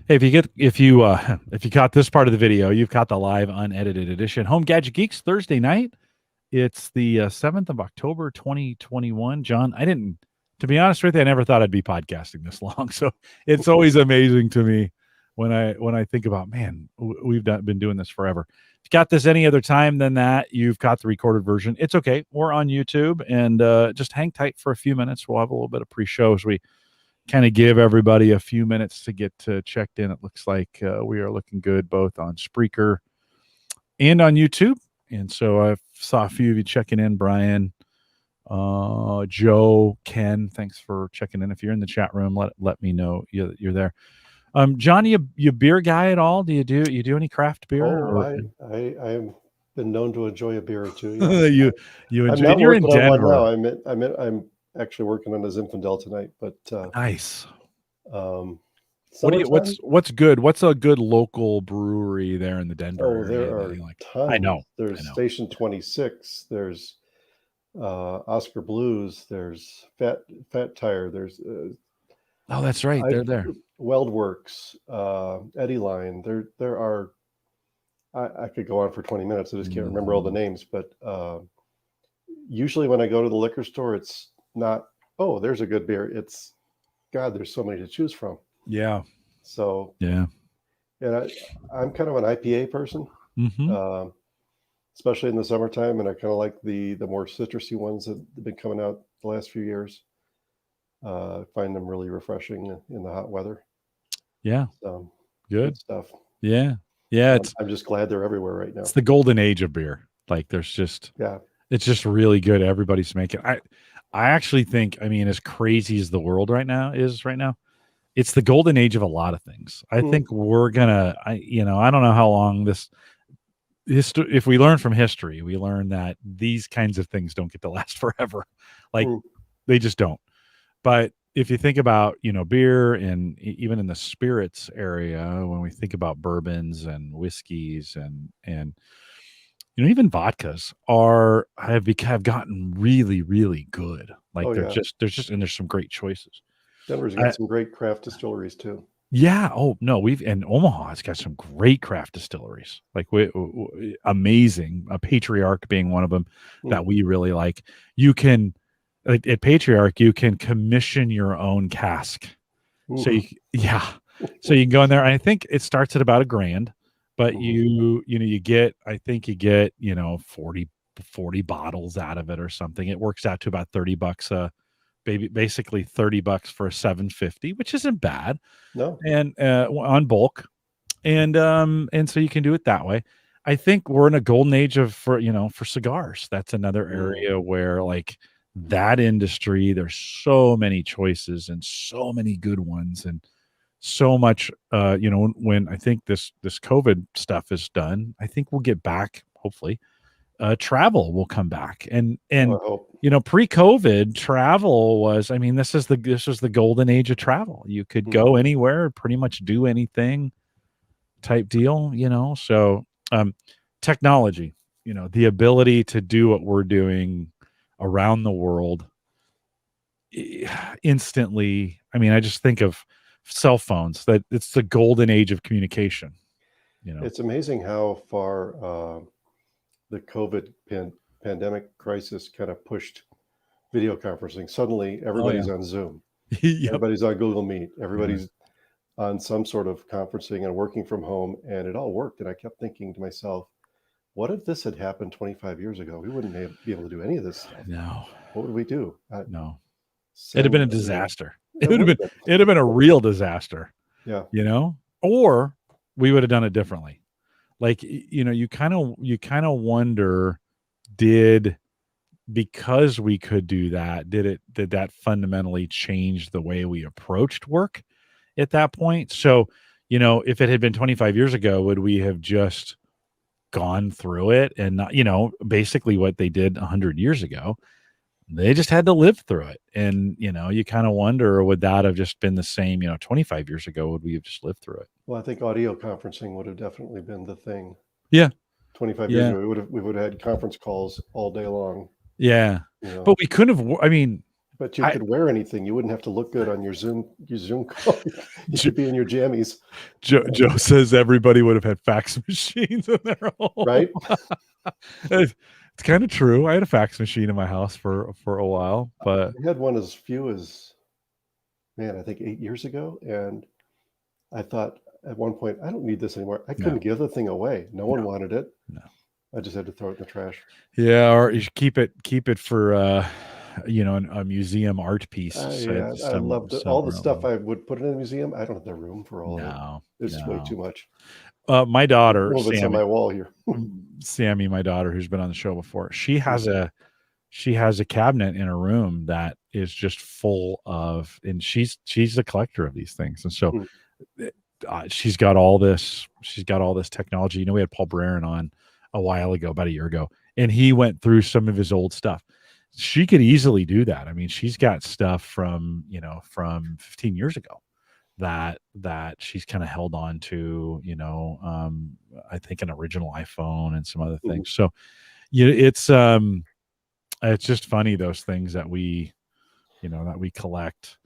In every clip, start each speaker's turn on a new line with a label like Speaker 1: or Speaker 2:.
Speaker 1: Hey, if you caught this part of the video, you've caught the live unedited edition. Home Gadget Geeks Thursday night. It's the 7th of October, 2021. John, to be honest with you, I never thought I'd be podcasting this long. So it's always amazing to me when I think about, man, been doing this forever. If you got this any other time than that, you've got the recorded version. It's okay. We're on YouTube, and just hang tight for a few minutes. We'll have a little bit of pre-show as we kind of give everybody a few minutes to get checked in. It looks like we are looking good both on Spreaker and on YouTube. And so I saw a few of you checking in. Brian, Joe, Ken, thanks for checking in. If you're in the chat room, let me know you're there. John, you beer guy at all? Do you do any craft beer?
Speaker 2: Oh, I have been known to enjoy a beer or two.
Speaker 1: Yeah. you enjoy.
Speaker 2: I'm
Speaker 1: you're in Denver
Speaker 2: now. I'm actually working on a Zinfandel tonight, but
Speaker 1: nice.
Speaker 2: What's
Speaker 1: good? What's a good local brewery there in the Denver area?
Speaker 2: There are tons.
Speaker 1: I know.
Speaker 2: There's Station 26. There's Oscar Blues. There's Fat Tire. There's
Speaker 1: oh, that's right. They're there.
Speaker 2: Weldworks, Eddie Line. There are. I could go on for 20 minutes. I just can't remember all the names. But usually when I go to the liquor store, it's not, oh, there's a good beer. It's, God, there's so many to choose from.
Speaker 1: Yeah.
Speaker 2: So,
Speaker 1: yeah.
Speaker 2: And I'm kind of an IPA person, especially in the summertime. And I kind of like the more citrusy ones that have been coming out the last few years. I find them really refreshing in the hot weather.
Speaker 1: Yeah.
Speaker 2: So,
Speaker 1: good
Speaker 2: stuff.
Speaker 1: Yeah. Yeah.
Speaker 2: I'm just glad they're everywhere right now.
Speaker 1: It's the golden age of beer. Like there's just, it's just really good. Everybody's making. I actually think, I mean, as crazy as the world right now, it's the golden age of a lot of things. I think we're gonna, I don't know how long this history. If we learn from history, we learn that these kinds of things don't get to last forever. Like they just don't. But if you think about, beer and even in the spirits area, when we think about bourbons and whiskeys and even vodkas have gotten really, really good. Like there's some great choices.
Speaker 2: Denver's got some great craft distilleries too.
Speaker 1: Yeah. Oh no, and Omaha's got some great craft distilleries. Like amazing. Patriarch being one of them that we really like. You can at Patriarch you can commission your own cask. So you can go in there. And I think it starts at about $1,000, but you get 40 bottles out of it or something. It works out to about $30 basically $30 for a 750, which isn't bad.
Speaker 2: No.
Speaker 1: And on bulk. And so you can do it that way. I think we're in a golden age for cigars. That's another area where like that industry, there's so many choices and so many good ones and so much when I think this COVID stuff is done, I think we'll get back, hopefully. Travel will come back and pre-COVID travel was, I mean, this was the golden age of travel. You could go anywhere, pretty much do anything type deal, so technology, the ability to do what we're doing around the world instantly. I mean, I just think of cell phones, that it's the golden age of communication.
Speaker 2: It's amazing how far the COVID pandemic crisis kind of pushed video conferencing. Suddenly, everybody's on Zoom. Everybody's on Google Meet. Everybody's on some sort of conferencing and working from home, and it all worked. And I kept thinking to myself, what if this had happened 25 years ago? We wouldn't be able to do any of this stuff.
Speaker 1: No.
Speaker 2: What would we do?
Speaker 1: No. It'd have been a disaster. It'd have been a real disaster.
Speaker 2: Yeah.
Speaker 1: Or we would have done it differently. Like, you kind of wonder, because we could do that, did that fundamentally change the way we approached work at that point? So, if it had been 25 years ago, would we have just gone through it and not, basically what they did 100 years ago, they just had to live through it. And, you kind of wonder, would that have just been the same, 25 years ago, would we have just lived through it?
Speaker 2: Well, I think audio conferencing would have definitely been the thing.
Speaker 1: Yeah.
Speaker 2: 25 years ago, we would have had conference calls all day long.
Speaker 1: Yeah. But we couldn't have, I mean,
Speaker 2: But you could wear anything. You wouldn't have to look good on your Zoom call. You could be in your jammies.
Speaker 1: Joe says everybody would have had fax machines in their home.
Speaker 2: Right?
Speaker 1: It's kind of true. I had a fax machine in my house for a while, but
Speaker 2: I had one as few as, I think 8 years ago. And I thought at one point, I don't need this anymore. I couldn't give the thing away. No one wanted it.
Speaker 1: No.
Speaker 2: I just had to throw it in the trash.
Speaker 1: Yeah, or you should keep it for a museum art piece.
Speaker 2: I loved it. All the stuff I would put in a museum, I don't have the room for all of it. It's way too much.
Speaker 1: My daughter,
Speaker 2: Some of it's on my wall here.
Speaker 1: Sammy, my daughter, who's been on the show before, she has a cabinet in her room that is just full of, and she's a collector of these things, and so she's got all this technology. We had Paul Braren on a while ago, about a year ago, and he went through some of his old stuff. She could easily do that. I mean, she's got stuff from 15 years ago that she's kind of held on to, I think an original iPhone and some other things. So it's just funny, those things that we collect.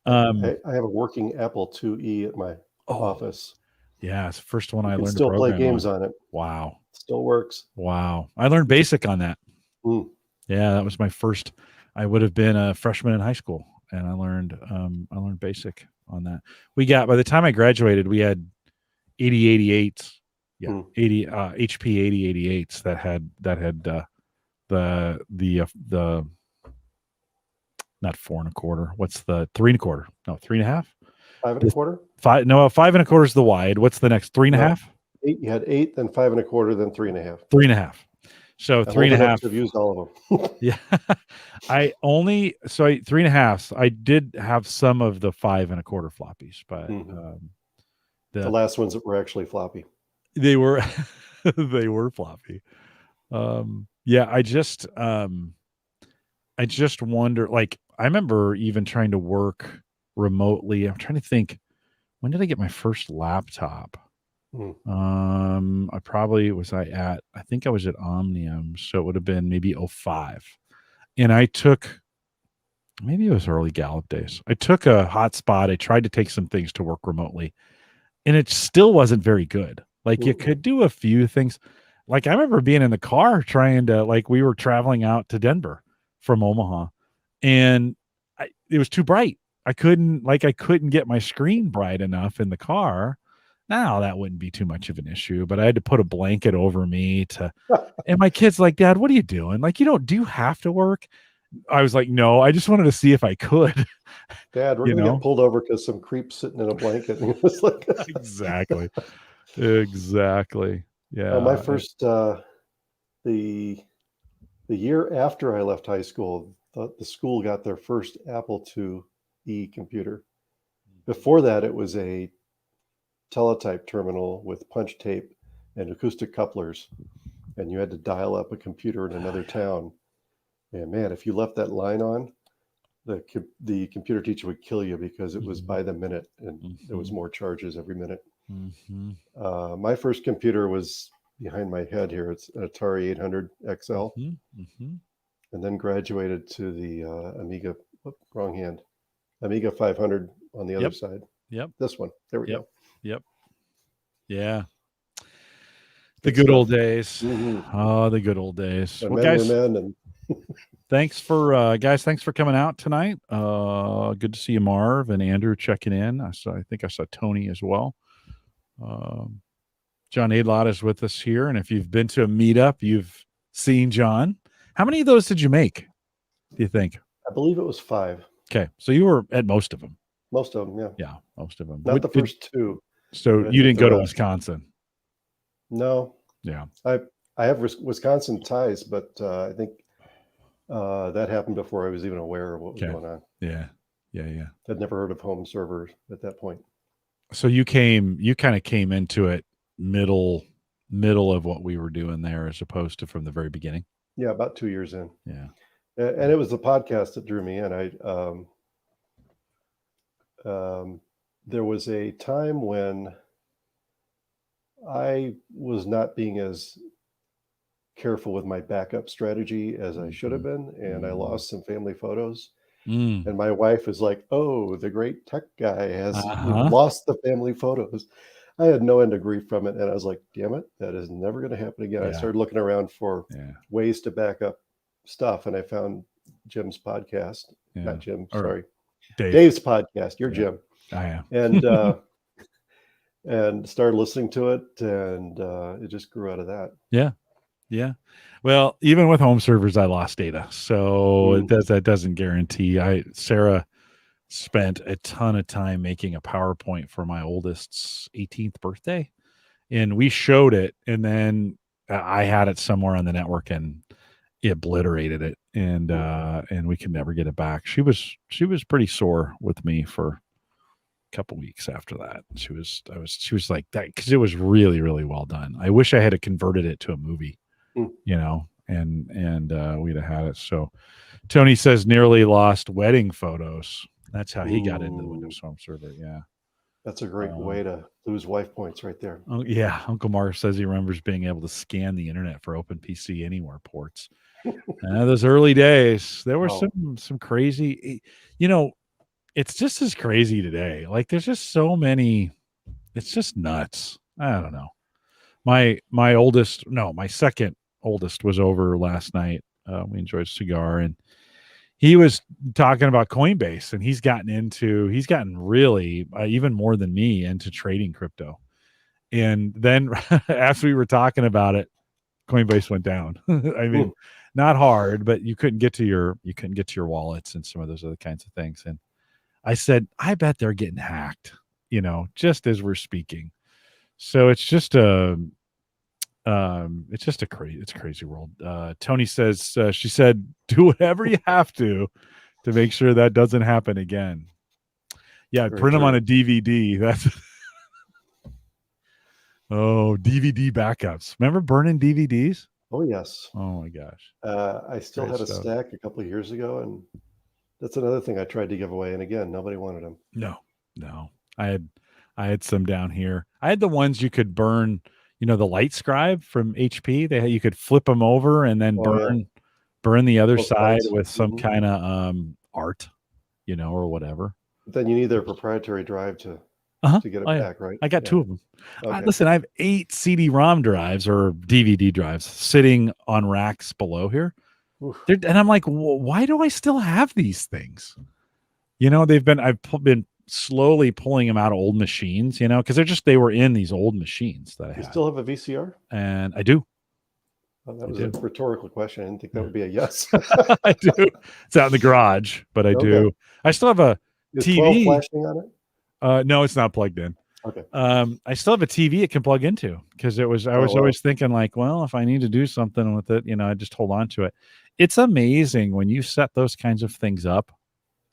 Speaker 2: I have a working Apple IIe at my office.
Speaker 1: Yeah, it's the first one I learned
Speaker 2: still
Speaker 1: to program
Speaker 2: play games on it.
Speaker 1: Wow.
Speaker 2: Still works.
Speaker 1: Wow. I learned BASIC on that. Yeah, that was my first. I would have been a freshman in high school, and I learned BASIC on that. By the time I graduated, we had 8088s. Yeah, 80 HP 8088s that had the not 4 1/4. What's the 3 1/4? No, 3 1/2.
Speaker 2: 5 1/4.
Speaker 1: 5 1/4 is the wide. What's the next? 3 1/2.
Speaker 2: 8. You had 8, then 5 1/4, then 3 1/2.
Speaker 1: 3 1/2. So 3 1/2.
Speaker 2: I've used all of them.
Speaker 1: Yeah, 3 1/2. I did have some of the 5 1/4 floppies, but
Speaker 2: the last ones that were actually floppy.
Speaker 1: They were floppy. Yeah, I just wonder. Like, I remember even trying to work remotely. I'm trying to think, when did I get my first laptop? I think I was at Omnium, so it would have been maybe 05. And maybe it was early Gallup days. I took a hotspot. I tried to take some things to work remotely, and it still wasn't very good. Like, you could do a few things. Like, I remember being in the car trying to, we were traveling out to Denver from Omaha, and it was too bright. I couldn't get my screen bright enough in the car. Now that wouldn't be too much of an issue, but I had to put a blanket over me and my kid's like, "Dad, what are you doing? Like, do you have to work?" I was like, "No, I just wanted to see if I could."
Speaker 2: Dad, we're going to get pulled over because some creep's sitting in a blanket.
Speaker 1: Exactly. Yeah.
Speaker 2: My first, the year after I left high school, the school got their first Apple IIe computer. Before that, it was a teletype terminal with punch tape and acoustic couplers, and you had to dial up a computer in another town. And man, if you left that line on, the computer teacher would kill you because it was by the minute, and there was more charges every minute. My first computer was behind my head here. It's an Atari 800 XL, and then graduated to the Amiga. Wrong hand. Amiga 500 on the other side.
Speaker 1: Yep.
Speaker 2: This one. There we go.
Speaker 1: Yep. Yeah. The good old days. Oh, the good old days. Well, guys, thanks for coming out tonight. Good to see you, Marv and Andrew, checking in. I think I saw Tony as well. John Aydelotte is with us here, and if you've been to a meetup, you've seen John. How many of those did you make, do you think?
Speaker 2: I believe it was 5.
Speaker 1: Okay, so you were at most of them.
Speaker 2: Most of them, yeah.
Speaker 1: Yeah, most of them.
Speaker 2: Not the first 2.
Speaker 1: So you didn't go to Wisconsin?
Speaker 2: No.
Speaker 1: Yeah.
Speaker 2: I have Wisconsin ties, but I think that happened before I was even aware of what was going on.
Speaker 1: Yeah.
Speaker 2: I'd never heard of home servers at that point.
Speaker 1: So you kind of came into it middle of what we were doing there, as opposed to from the very beginning.
Speaker 2: Yeah, about 2 years in.
Speaker 1: Yeah.
Speaker 2: And it was the podcast that drew me in. There was a time when I was not being as careful with my backup strategy as I should have been, and I lost some family photos. And my wife is like, "Oh, the great tech guy has
Speaker 1: Uh-huh.
Speaker 2: lost the family photos." I had no end of grief from it, and I was like, "Damn it, that is never going to happen again." I
Speaker 1: Yeah.
Speaker 2: started looking around for
Speaker 1: Yeah.
Speaker 2: ways to back up stuff, and I found Jim's podcast.
Speaker 1: Yeah.
Speaker 2: Not Jim,
Speaker 1: Or
Speaker 2: sorry,
Speaker 1: Dave.
Speaker 2: Dave's podcast. You're
Speaker 1: Yeah.
Speaker 2: Jim,
Speaker 1: I am.
Speaker 2: and started listening to it, and it just grew out of that.
Speaker 1: Yeah. Yeah. Well, even with home servers, I lost data. So that doesn't guarantee. Sarah spent a ton of time making a PowerPoint for my oldest's 18th birthday. And we showed it, and then I had it somewhere on the network and it obliterated it. And we could never get it back. She was pretty sore with me for couple weeks after that. She was like that because it was really, really well done. I wish I had converted it to a movie, and we'd have had it. So Tony says nearly lost wedding photos. That's how he got into the Windows Home Server. Yeah.
Speaker 2: That's a great way to lose wife points right there.
Speaker 1: Oh yeah. Uncle Mark says he remembers being able to scan the internet for OpenPC Anywhere ports. Those early days, there were some crazy, it's just as crazy today. Like there's just so many, it's just nuts. I don't know. My second oldest was over last night. We enjoyed a cigar, and he was talking about Coinbase, and he's gotten really even more than me into trading crypto. And then after we were talking about it, Coinbase went down. I mean, not hard, but you couldn't get to your wallets and some of those other kinds of things. And I said, I bet they're getting hacked, just as we're speaking. So it's just a crazy world. Tony says, she said, do whatever you have to make sure that doesn't happen again. Yeah, print them on a DVD. That's DVD backups. Remember burning DVDs?
Speaker 2: Oh yes.
Speaker 1: Oh my gosh.
Speaker 2: I still had a stack a couple of years ago, and that's another thing I tried to give away, and again, nobody wanted them.
Speaker 1: No. I had some down here. I had the ones you could burn, the light scribe from HP. You could flip them over and then burn the other side with some kind of art, or whatever.
Speaker 2: But then you need their proprietary drive to get it back, right?
Speaker 1: I got two of them. Okay. Listen, I have 8 CD-ROM drives or DVD drives sitting on racks below here. And I'm like, why do I still have these things? I've been slowly pulling them out of old machines, because they were in these old machines that I had.
Speaker 2: You still have a VCR?
Speaker 1: And I do.
Speaker 2: Well, that was a rhetorical question. I didn't think that would be a yes.
Speaker 1: I do. It's out in the garage, but I do. I still have a TV.
Speaker 2: 12 flashing on it?
Speaker 1: No, it's not plugged in.
Speaker 2: Okay.
Speaker 1: I still have a TV it can plug into because I was always thinking like, well, if I need to do something with it, I just hold on to it. It's amazing when you set those kinds of things up,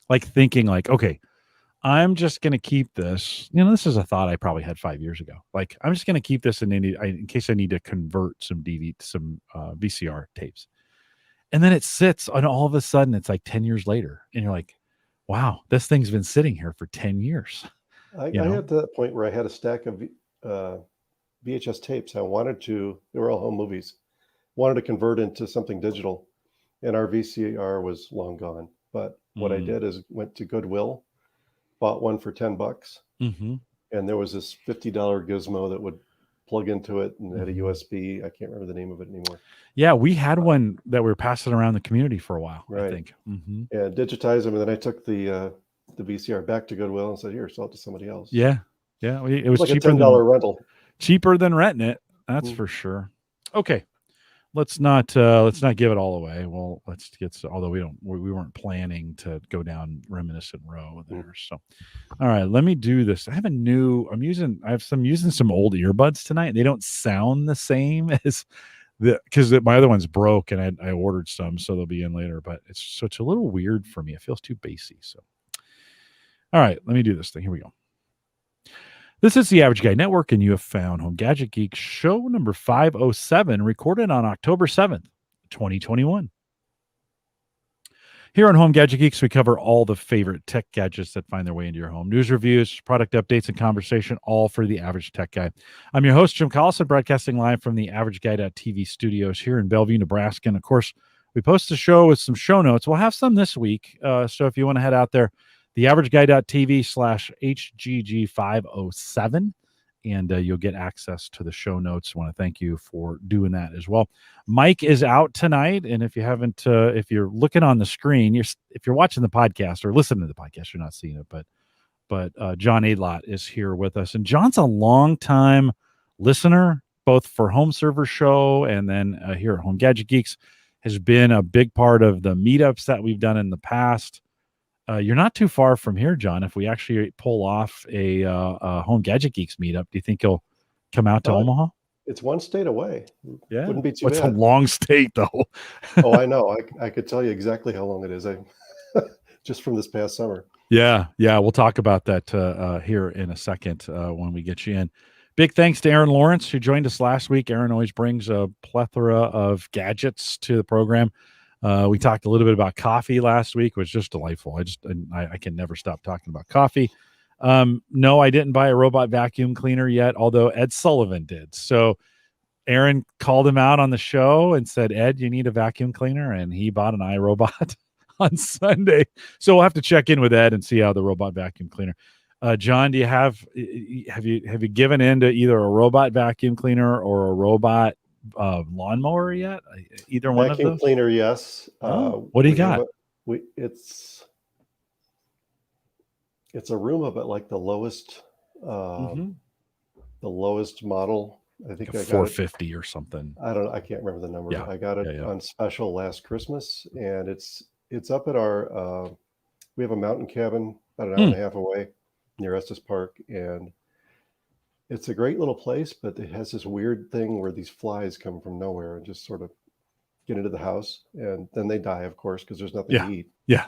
Speaker 1: like thinking like, okay, I'm just going to keep this. This is a thought I probably had 5 years ago. Like, I'm just going to keep this in case I need to convert some VCR tapes. And then it sits, and all of a sudden it's like 10 years later. And you're like, wow, this thing's been sitting here for 10 years.
Speaker 2: I got to that point where I had a stack of VHS tapes. They were all home movies, wanted to convert into something digital. And our VCR was long gone. But what I did is went to Goodwill, bought one for $10.
Speaker 1: Mm-hmm.
Speaker 2: And there was this $50 gizmo that would plug into it and had a USB. I can't remember the name of it anymore.
Speaker 1: Yeah, we had one that we were passing around the community for a while,
Speaker 2: right.
Speaker 1: I think. Mm-hmm.
Speaker 2: And digitized them. And then I took the VCR back to Goodwill and said, here, sell it to somebody else.
Speaker 1: Yeah. It was
Speaker 2: like
Speaker 1: cheaper
Speaker 2: a $10 rental.
Speaker 1: Cheaper than renting it. That's for sure. Okay. Let's not give it all away. Well, let's get, although we weren't planning to go down reminiscent row there. So, all right, let me do this. I'm using some old earbuds tonight. They don't sound the same as because my other one's broke and I ordered some, so they'll be in later, but it's a little weird for me. It feels too bassy. So, all right, let me do this thing. Here we go. This is the Average Guy Network, and you have found Home Gadget Geeks show number 507, recorded on October 7th, 2021. Here on Home Gadget Geeks, we cover all the favorite tech gadgets that find their way into your home. News reviews, product updates, and conversation, all for the average tech guy. I'm your host, Jim Collison, broadcasting live from the AverageGuy.tv studios here in Bellevue, Nebraska. And, of course, we post a show with some show notes. We'll have some this week. So if you want to head out there, theaverageguy.tv/HGG507, and you'll get access to the show notes. I want to thank you for doing that as well. Mike is out tonight, and if you haven't, if you're looking on the screen, if you're watching the podcast or listening to the podcast, you're not seeing it, but John Aydelotte is here with us, and John's a long-time listener, both for Home Server Show and then here at Home Gadget Geeks. Has been a big part of the meetups that we've done in the past. You're not too far from here, John. If we actually pull off a Home Gadget Geeks meetup, do you think you'll come out to Omaha?
Speaker 2: It's one state away.
Speaker 1: Yeah,
Speaker 2: wouldn't be too bad.
Speaker 1: It's a long state, though.
Speaker 2: Oh, I know. I could tell you exactly how long it is. Just from this past summer.
Speaker 1: Yeah. We'll talk about that here in a second when we get you in. Big thanks to Aaron Lawrence, who joined us last week. Aaron always brings a plethora of gadgets to the program. We talked a little bit about coffee last week, which was just delightful. I can never stop talking about coffee. No, I didn't buy a robot vacuum cleaner yet, although Ed Sullivan did. So Aaron called him out on the show and said, Ed, you need a vacuum cleaner. And he bought an iRobot on Sunday. So we'll have to check in with Ed and see how the robot vacuum cleaner. John, do you have you given in to either a robot vacuum cleaner or a robot lawnmower yet? Either one of those?
Speaker 2: Vacuum cleaner, yes.
Speaker 1: What do you got?
Speaker 2: It's a Roomba, but like the lowest model. I think
Speaker 1: like 450 or something.
Speaker 2: I can't remember the number.
Speaker 1: Yeah.
Speaker 2: I got it on special last Christmas, and it's up at our we have a mountain cabin about an hour and a half away near Estes Park, and it's a great little place, but it has this weird thing where these flies come from nowhere and just sort of get into the house, and then they die, of course, because there's nothing to eat.
Speaker 1: Yeah.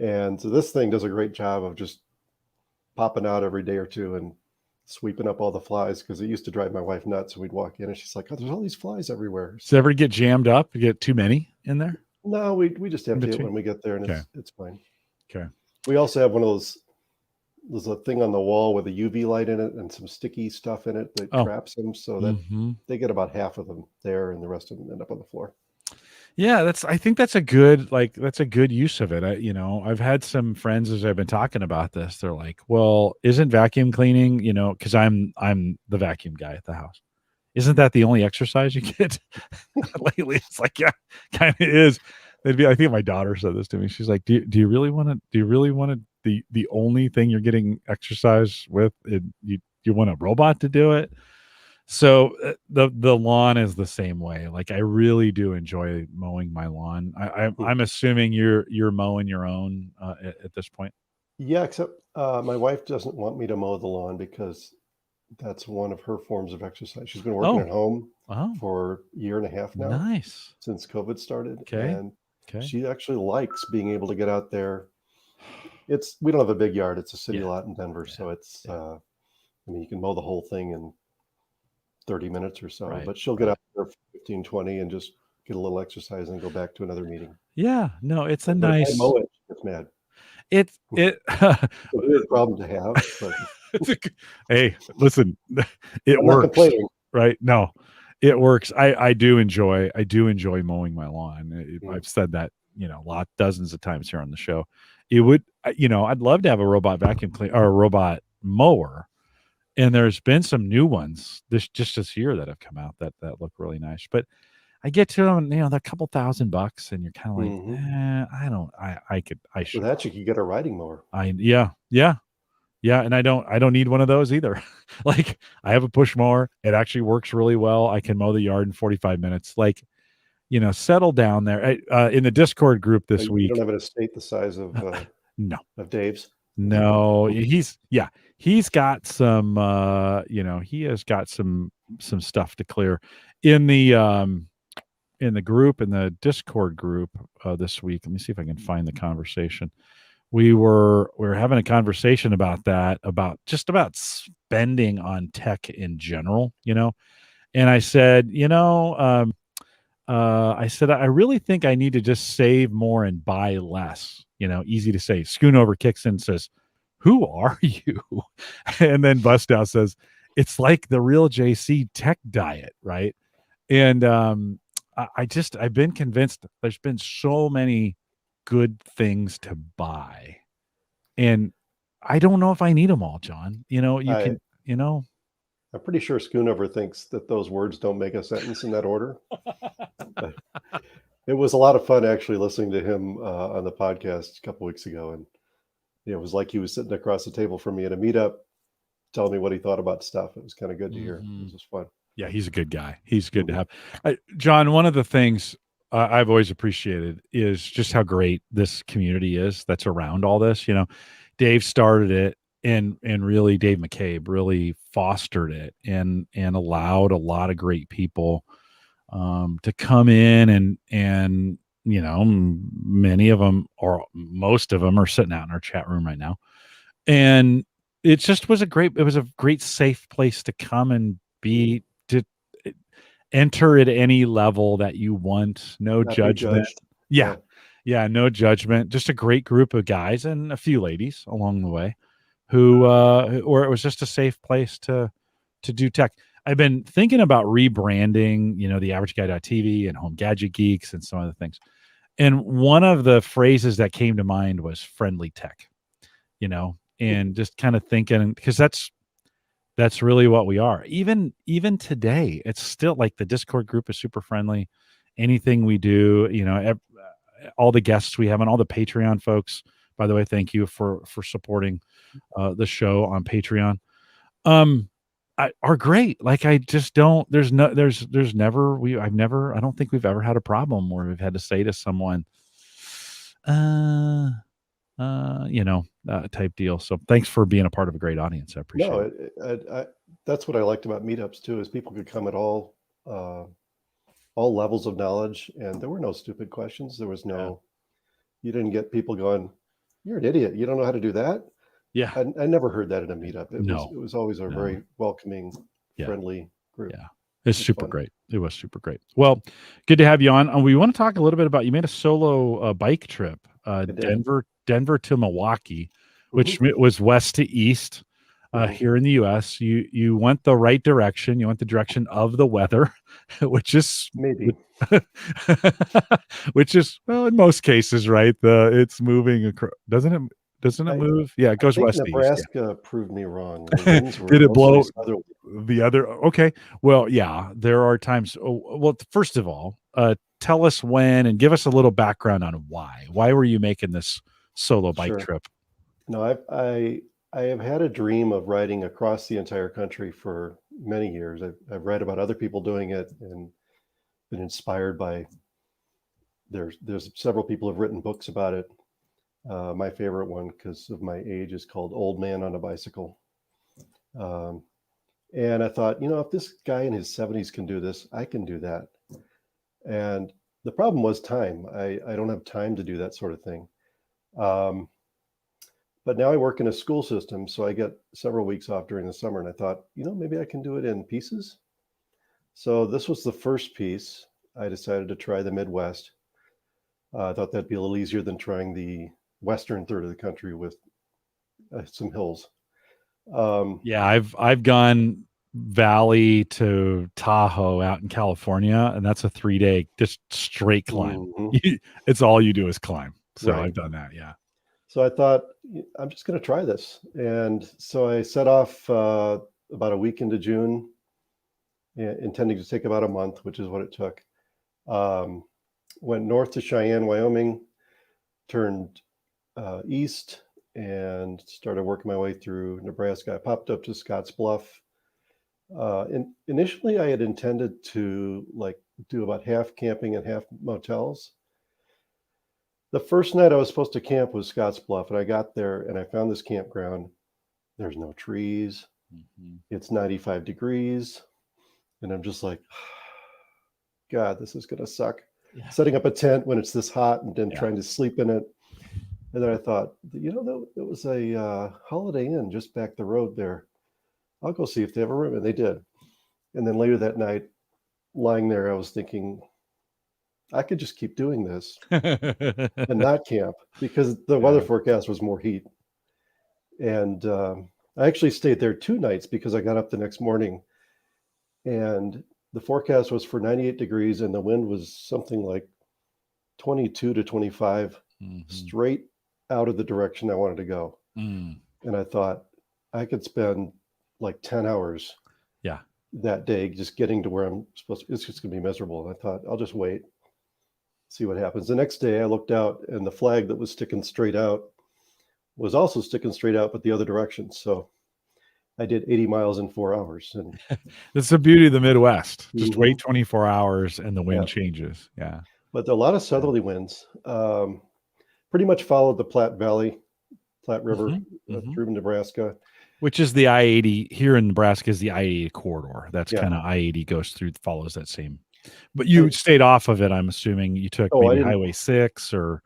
Speaker 2: And so this thing does a great job of just popping out every day or two and sweeping up all the flies, because it used to drive my wife nuts. And we'd walk in and she's like, oh, there's all these flies everywhere.
Speaker 1: Does it ever get jammed up? You get too many in there?
Speaker 2: No, we just empty it when we get there, and it's fine.
Speaker 1: Okay.
Speaker 2: We also have one of those. There's a thing on the wall with a UV light in it and some sticky stuff in it that traps them, so that they get about half of them there, and the rest of them end up on the floor. Yeah,
Speaker 1: I think that's a good use of it. I've had some friends as I've been talking about this. They're like, "Well, isn't vacuum cleaning, because I'm the vacuum guy at the house. Isn't that the only exercise you get?" Lately, it's like, yeah, kind of is. I think my daughter said this to me. She's like, "Do you really want to? The only thing you're getting exercise with, you want a robot to do it?" So the lawn is the same way. Like, I really do enjoy mowing my lawn. I'm assuming you're mowing your own at this point.
Speaker 2: Yeah, except my wife doesn't want me to mow the lawn because that's one of her forms of exercise. She's been working at home for a year and a half now.
Speaker 1: Nice.
Speaker 2: Since COVID started.
Speaker 1: Okay.
Speaker 2: And she actually likes being able to get out there. We don't have a big yard. It's a city lot in Denver. So it's, you can mow the whole thing in 30 minutes or so, but she'll get out there for 15, 20 and just get a little exercise and go back to another meeting.
Speaker 1: Yeah, no, it's a nice.
Speaker 2: If I mow it, it's mad.
Speaker 1: It's
Speaker 2: a weird problem to have. But
Speaker 1: hey, listen, it works, right? No, it works. I do enjoy mowing my lawn. I've said that, dozens of times here on the show. It would, I'd love to have a robot vacuum cleaner or a robot mower. And there's been some new ones this year that have come out that look really nice. But I get to them, they're a couple $1,000, and you're kind of like, I should.
Speaker 2: For that, you could get a riding mower.
Speaker 1: Yeah. And I don't need one of those either. Like, I have a push mower. It actually works really well. I can mow the yard in 45 minutes. Like, settle down there. In the Discord group this week.
Speaker 2: You don't have an estate the size of
Speaker 1: no,
Speaker 2: of Dave's.
Speaker 1: No, he's got some, he has got some stuff to clear in the group, in the Discord group this week. Let me see if I can find the conversation. We were having a conversation about that, about spending on tech in general, and I said, I really think I need to just save more and buy less. Easy to say. Schoonover kicks in and says, "Who are you?" And then Bustow says, "It's like the real JC tech diet, right?" And I've been convinced there's been so many good things to buy, and I don't know if I need them all, John. You can,
Speaker 2: I'm pretty sure Schoonover thinks that those words don't make a sentence in that order. But it was a lot of fun actually listening to him on the podcast a couple weeks ago, and it was like he was sitting across the table from me at a meetup, telling me what he thought about stuff. It was kind of good to hear. It was just fun.
Speaker 1: Yeah, he's a good guy. He's good to have. John, one of the things I've always appreciated is just how great this community is that's around all this. Dave started it, and really Dave McCabe really fostered it and allowed a lot of great people to come in, and many of them, or most of them, are sitting out in our chat room right now. And it just was a great safe place to come and be, to enter at any level that you want. No
Speaker 2: Not
Speaker 1: judgment.
Speaker 2: Yeah.
Speaker 1: No judgment. Just a great group of guys and a few ladies along the way who or it was just a safe place to do tech. I've been thinking about rebranding, the Average Guy.tv and Home Gadget Geeks and some other things. And one of the phrases that came to mind was friendly tech, and just kind of thinking, because that's really what we are. Even today, it's still like the Discord group is super friendly. Anything we do, all the guests we have and all the Patreon folks, by the way, thank you for supporting the show on Patreon. Are great. Like, I just don't, I don't think we've ever had a problem where we've had to say to someone, type deal. So thanks for being a part of a great audience. I appreciate it.
Speaker 2: That's what I liked about meetups too, is people could come at all levels of knowledge, and there were no stupid questions. There was you didn't get people going, "You're an idiot. You don't know how to do that."
Speaker 1: Yeah.
Speaker 2: I never heard that in a meetup. It was always a very welcoming, friendly group.
Speaker 1: Yeah. It's super great. It was super great. Well, good to have you on. We want to talk a little bit about, you made a solo bike trip, Denver to Milwaukee, which was west to east here in the U.S. You went the right direction. You went the direction of the weather, which is
Speaker 2: maybe,
Speaker 1: which is, well, in most cases, right? It's moving across, doesn't it? Doesn't it move? Yeah, it goes west to east.
Speaker 2: Nebraska proved me wrong.
Speaker 1: Did it blow the other? Okay. Well, yeah, there are times. Well, first of all, tell us when, and give us a little background on why. Why were you making this solo bike trip?
Speaker 2: No, I have had a dream of riding across the entire country for many years. I've read about other people doing it and been inspired by. There's several people have written books about it. My favorite one, because of my age, is called Old Man on a Bicycle. And I thought, if this guy in his 70s can do this, I can do that. And the problem was time. I don't have time to do that sort of thing. But now I work in a school system, so I get several weeks off during the summer. And I thought, maybe I can do it in pieces. So this was the first piece. I decided to try the Midwest. I thought that'd be a little easier than trying the western third of the country with some hills.
Speaker 1: I've gone valley to Tahoe out in California, and that's a 3-day just straight climb. It's all you do is climb. So I've done that. Yeah.
Speaker 2: So I thought, I'm just going to try this. And so I set off about a week into June, intending to take about a month, which is what it took. Went north to Cheyenne, Wyoming, turned east, and started working my way through Nebraska. I popped up to Scotts Bluff. And initially, I had intended to do about half camping and half motels. The first night I was supposed to camp was Scotts Bluff, and I got there and I found this campground. There's no trees. It's 95 degrees. And I'm just like, God, this is going to suck. Yeah. Setting up a tent when it's this hot and then trying to sleep in it. And then I thought, there was a Holiday Inn just back the road there. I'll go see if they have a room. And they did. And then later that night, lying there, I was thinking, I could just keep doing this and not camp, because the weather forecast was more heat. And I actually stayed there 2 nights because I got up the next morning and the forecast was for 98 degrees and the wind was something like 22 to 25 straight out of the direction I wanted to go. And I thought I could spend like 10 hours that day just getting to where I'm supposed to. It's just going to be miserable. And I thought, I'll just wait, see what happens. The next day I looked out and the flag that was sticking straight out was also sticking straight out, but the other direction. So I did 80 miles in 4 hours. And
Speaker 1: that's the beauty of the Midwest. Just wait 24 hours and the wind changes. Yeah.
Speaker 2: But a lot of southerly winds. Pretty much followed the Platte River through Nebraska.
Speaker 1: Which is the I-80 here in Nebraska is the I-80 corridor. That's kind of I-80 goes through, follows that same. But you stayed off of it. I'm assuming you took maybe Highway 6 or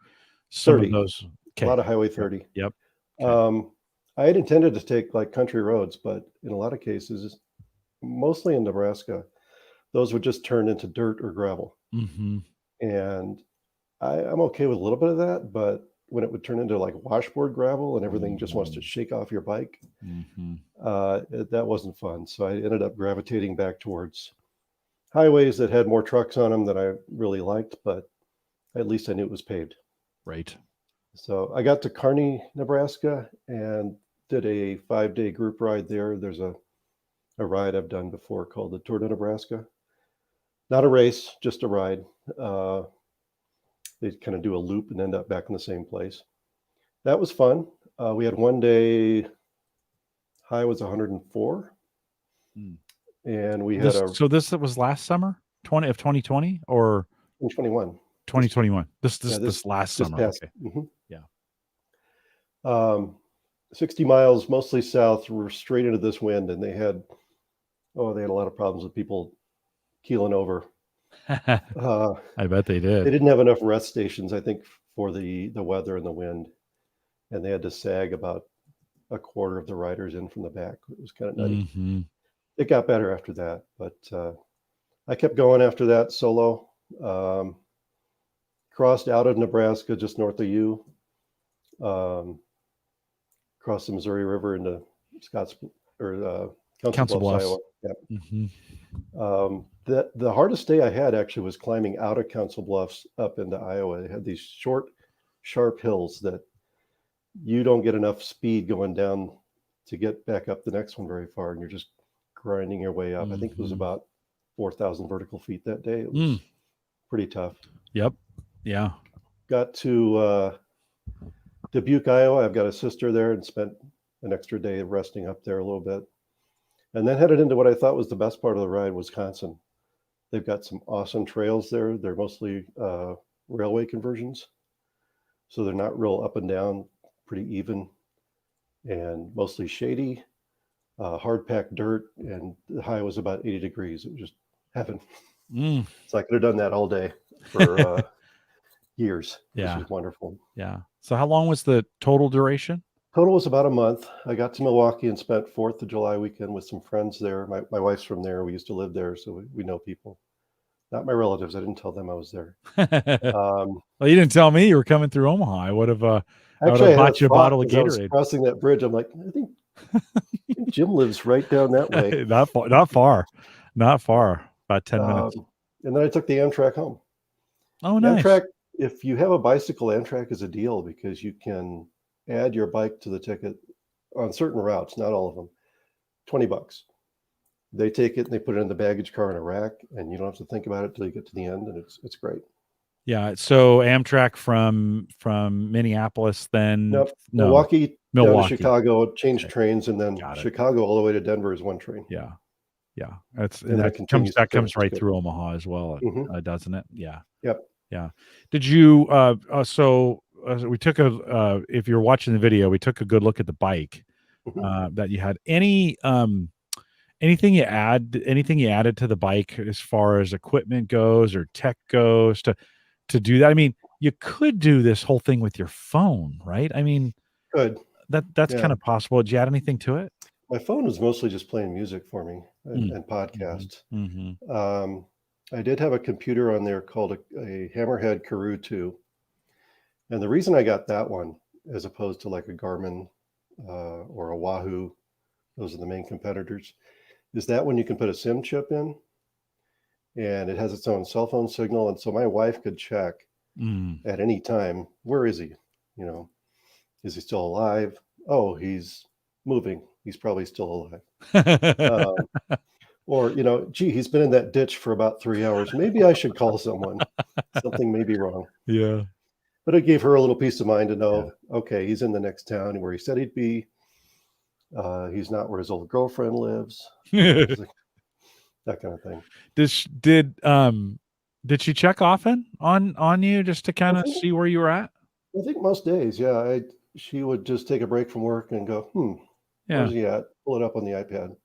Speaker 1: some
Speaker 2: 30.
Speaker 1: Of those.
Speaker 2: Okay. A lot of Highway 30.
Speaker 1: Yep.
Speaker 2: Okay. I had intended to take like country roads, but in a lot of cases, mostly in Nebraska, those would just turn into dirt or gravel. And I'm okay with a little bit of that, but when it would turn into like washboard gravel and everything just wants to shake off your bike, that wasn't fun. So I ended up gravitating back towards highways that had more trucks on them that I really liked, but at least I knew it was paved.
Speaker 1: Right.
Speaker 2: So I got to Kearney, Nebraska, and did a 5-day group ride there. There's a ride I've done before called the Tour de Nebraska. Not a race, just a ride. They kind of do a loop and end up back in the same place. That was fun. We had one day, high was 104. And we had
Speaker 1: So this was last summer, 2020 or
Speaker 2: 2021.
Speaker 1: 2021. This last summer.
Speaker 2: Past,
Speaker 1: okay.
Speaker 2: Yeah. 60 miles, mostly south. We're straight into this wind, and they had a lot of problems with people keeling over.
Speaker 1: I bet they did.
Speaker 2: They didn't have enough rest stations, I think, for the weather and the wind, and they had to sag about a quarter of the riders in from the back. It was kind of nutty. It got better after that, but I kept going after that solo. Crossed out of Nebraska, just north of you. Crossed the Missouri River into Council Bluffs, Iowa. Yep. The hardest day I had actually was climbing out of Council Bluffs up into Iowa. They had these short, sharp hills that you don't get enough speed going down to get back up the next one very far, and you're just grinding your way up. I think it was about 4,000 vertical feet that day. It was pretty tough.
Speaker 1: Yep. Yeah.
Speaker 2: Got to Dubuque, Iowa. I've got a sister there and spent an extra day resting up there a little bit. And then headed into what I thought was the best part of the ride, Wisconsin. They've got some awesome trails there. They're mostly railway conversions. So they're not real up and down, pretty even, and mostly shady, hard packed dirt. And the high was about 80 degrees. It was just heaven. So I could have done that all day for years.
Speaker 1: Yeah.
Speaker 2: Which is wonderful.
Speaker 1: Yeah. So how long was the total duration?
Speaker 2: Total was about a month. I got to Milwaukee and spent 4th of July weekend with some friends there. My wife's from there. We used to live there, so we know people. Not my relatives. I didn't tell them I was there.
Speaker 1: Well, you didn't tell me you were coming through Omaha. I would have bought you a bottle of Gatorade.
Speaker 2: I was crossing that bridge. I'm like, I think Jim lives right down that way.
Speaker 1: Not far. About 10 minutes.
Speaker 2: And then I took the Amtrak home.
Speaker 1: Oh, nice.
Speaker 2: Amtrak, if you have a bicycle, Amtrak is a deal because you can add your bike to the ticket on certain routes, not all of them, $20. They take it and they put it in the baggage car in a rack, and you don't have to think about it till you get to the end, and it's great.
Speaker 1: Yeah. So Amtrak from Minneapolis, then
Speaker 2: Milwaukee down to Chicago, change trains, and then Chicago all the way to Denver is one train.
Speaker 1: Yeah. That comes right through Omaha as well, doesn't it? Yeah.
Speaker 2: Yep.
Speaker 1: Yeah. Did you? We took if you're watching the video, we took a good look at the bike that you had. Anything you added to the bike as far as equipment goes or tech goes to do that? I mean, you could do this whole thing with your phone, right? I mean, that's kind of possible. Did you add anything to it?
Speaker 2: My phone was mostly just playing music for me and podcasts. I did have a computer on there called a Hammerhead Karoo 2. And the reason I got that one, as opposed to like a Garmin or a Wahoo, those are the main competitors, is that when you can put a SIM chip in, and it has its own cell phone signal. And so my wife could check at any time, where is he? You know, is he still alive? Oh, he's moving. He's probably still alive. Or, you know, gee, he's been in that ditch for about 3 hours. Maybe I should call someone. Something may be wrong.
Speaker 1: Yeah.
Speaker 2: But it gave her a little peace of mind to know,
Speaker 1: Yeah.
Speaker 2: okay, he's in the next town where he said he'd be. He's not where his old girlfriend lives. That kind of thing.
Speaker 1: Did she check often on you just to kind of see where you were at?
Speaker 2: I think most days, yeah. She would just take a break from work and go,
Speaker 1: Yeah.
Speaker 2: where's he at? Pull it up on the iPad.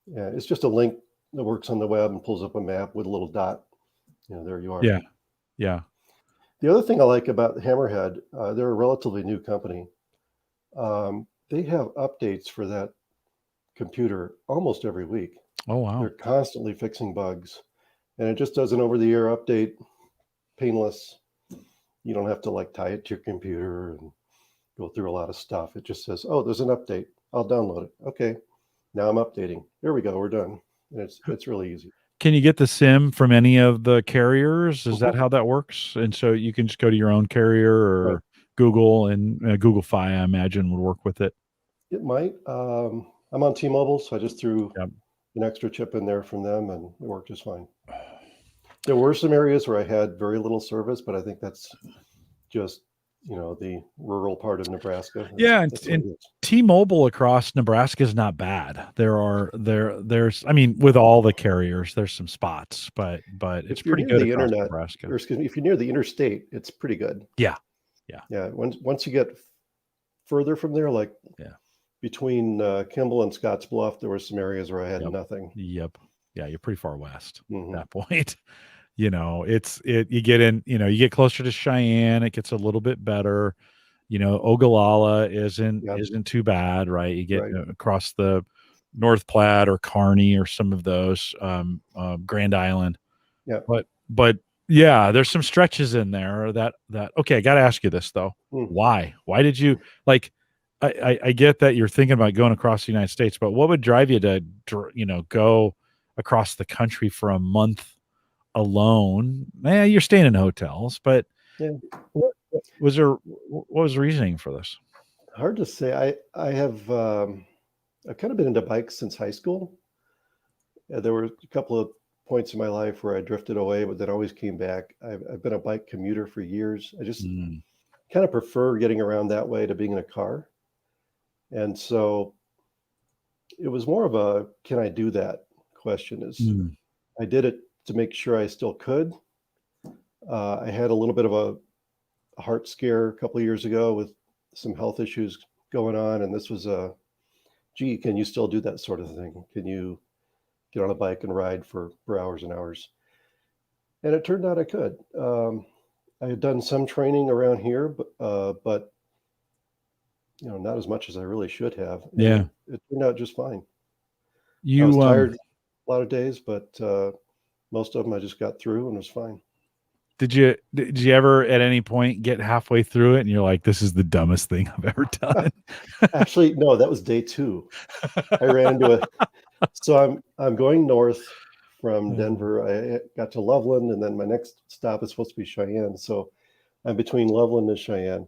Speaker 2: Yeah, it's just a link that works on the web and pulls up a map with a little dot. You know, there you are.
Speaker 1: Yeah. Yeah.
Speaker 2: The other thing I like about Hammerhead, they're a relatively new company. They have updates for that computer almost every week.
Speaker 1: Oh, wow.
Speaker 2: They're constantly fixing bugs, and it just does an over-the-air update, painless. You don't have to like tie it to your computer and go through a lot of stuff. It just says, oh, there's an update. I'll download it. Okay, now I'm updating. There we go. We're done. And it's really easy.
Speaker 1: Can you get the SIM from any of the carriers? Is that how that works? And so you can just go to your own carrier or Google, and Google Fi, I imagine, would work with it.
Speaker 2: It might. I'm on T-Mobile, so I just threw an extra chip in there from them, and it worked just fine. There were some areas where I had very little service, but I think that's just, you know, the rural part of Nebraska.
Speaker 1: And T-Mobile across Nebraska is not bad. There's I mean, with all the carriers, there's some spots, but it's pretty good
Speaker 2: the
Speaker 1: across
Speaker 2: internet,
Speaker 1: Nebraska.
Speaker 2: or excuse me, if you're near the interstate, it's pretty good.
Speaker 1: Yeah.
Speaker 2: Once you get further from there, like between Kimball and Scotts Bluff, there were some areas where I had nothing.
Speaker 1: Yep. Yeah, you're pretty far west at that point. You know, you get in, you know, you get closer to Cheyenne, it gets a little bit better. You know, Ogallala isn't too bad, right? You get across the North Platte or Kearney or some of those, Grand Island.
Speaker 2: Yeah.
Speaker 1: But yeah, there's some stretches in there that okay, I got to ask you this though. Why did you, like, I get that you're thinking about going across the United States, but what would drive you to, you know, go across the country for a month alone? You're staying in hotels, but what was the reasoning for this?
Speaker 2: Hard to say. I have I've kind of been into bikes since high school. There were a couple of points in my life where I drifted away, but then always came back. I've been a bike commuter for years. I just kind of prefer getting around that way to being in a car. And so it was more of a, can I do that question. I did it to make sure I still could. I had a little bit of a heart scare a couple of years ago with some health issues going on. And this was gee, can you still do that sort of thing? Can you get on a bike and ride for hours and hours? And it turned out I could. I had done some training around here, but you know, not as much as I really should have. And it turned out just fine. I was tired a lot of days, but most of them I just got through and was fine.
Speaker 1: Did you ever at any point get halfway through it and you're like, this is the dumbest thing I've ever done?
Speaker 2: Actually, no, that was day 2. I ran into so I'm going north from Denver. I got to Loveland, and then my next stop is supposed to be Cheyenne. So I'm between Loveland and Cheyenne,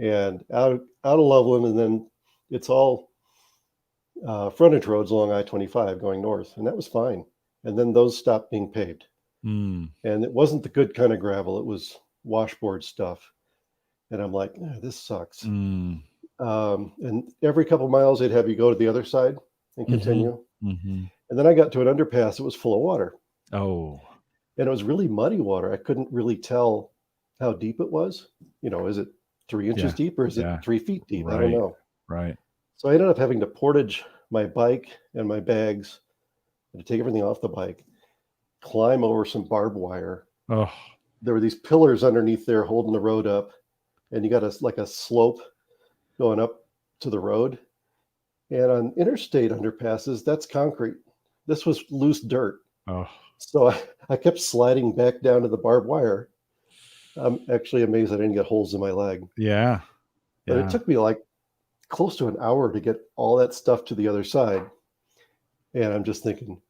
Speaker 2: and out of Loveland, and then it's all frontage roads along I-25 going north, and that was fine. And then those stopped being paved. And it wasn't the good kind of gravel. It was washboard stuff. And I'm like, this sucks. And every couple of miles, they'd have you go to the other side and continue. And then I got to an underpass. It was full of water.
Speaker 1: Oh.
Speaker 2: And it was really muddy water. I couldn't really tell how deep it was. You know, is it 3 inches deep or is it 3 feet deep? I don't know.
Speaker 1: Right.
Speaker 2: So I ended up having to portage my bike and my bags, and to take everything off the bike, climb over some barbed wire.
Speaker 1: Oh.
Speaker 2: There were these pillars underneath there holding the road up, and you got a slope going up to the road. And on interstate underpasses, that's concrete. This was loose dirt.
Speaker 1: Oh.
Speaker 2: So I kept sliding back down to the barbed wire. I'm actually amazed I didn't get holes in my leg.
Speaker 1: Yeah.
Speaker 2: But it took me like close to an hour to get all that stuff to the other side. And I'm just thinking,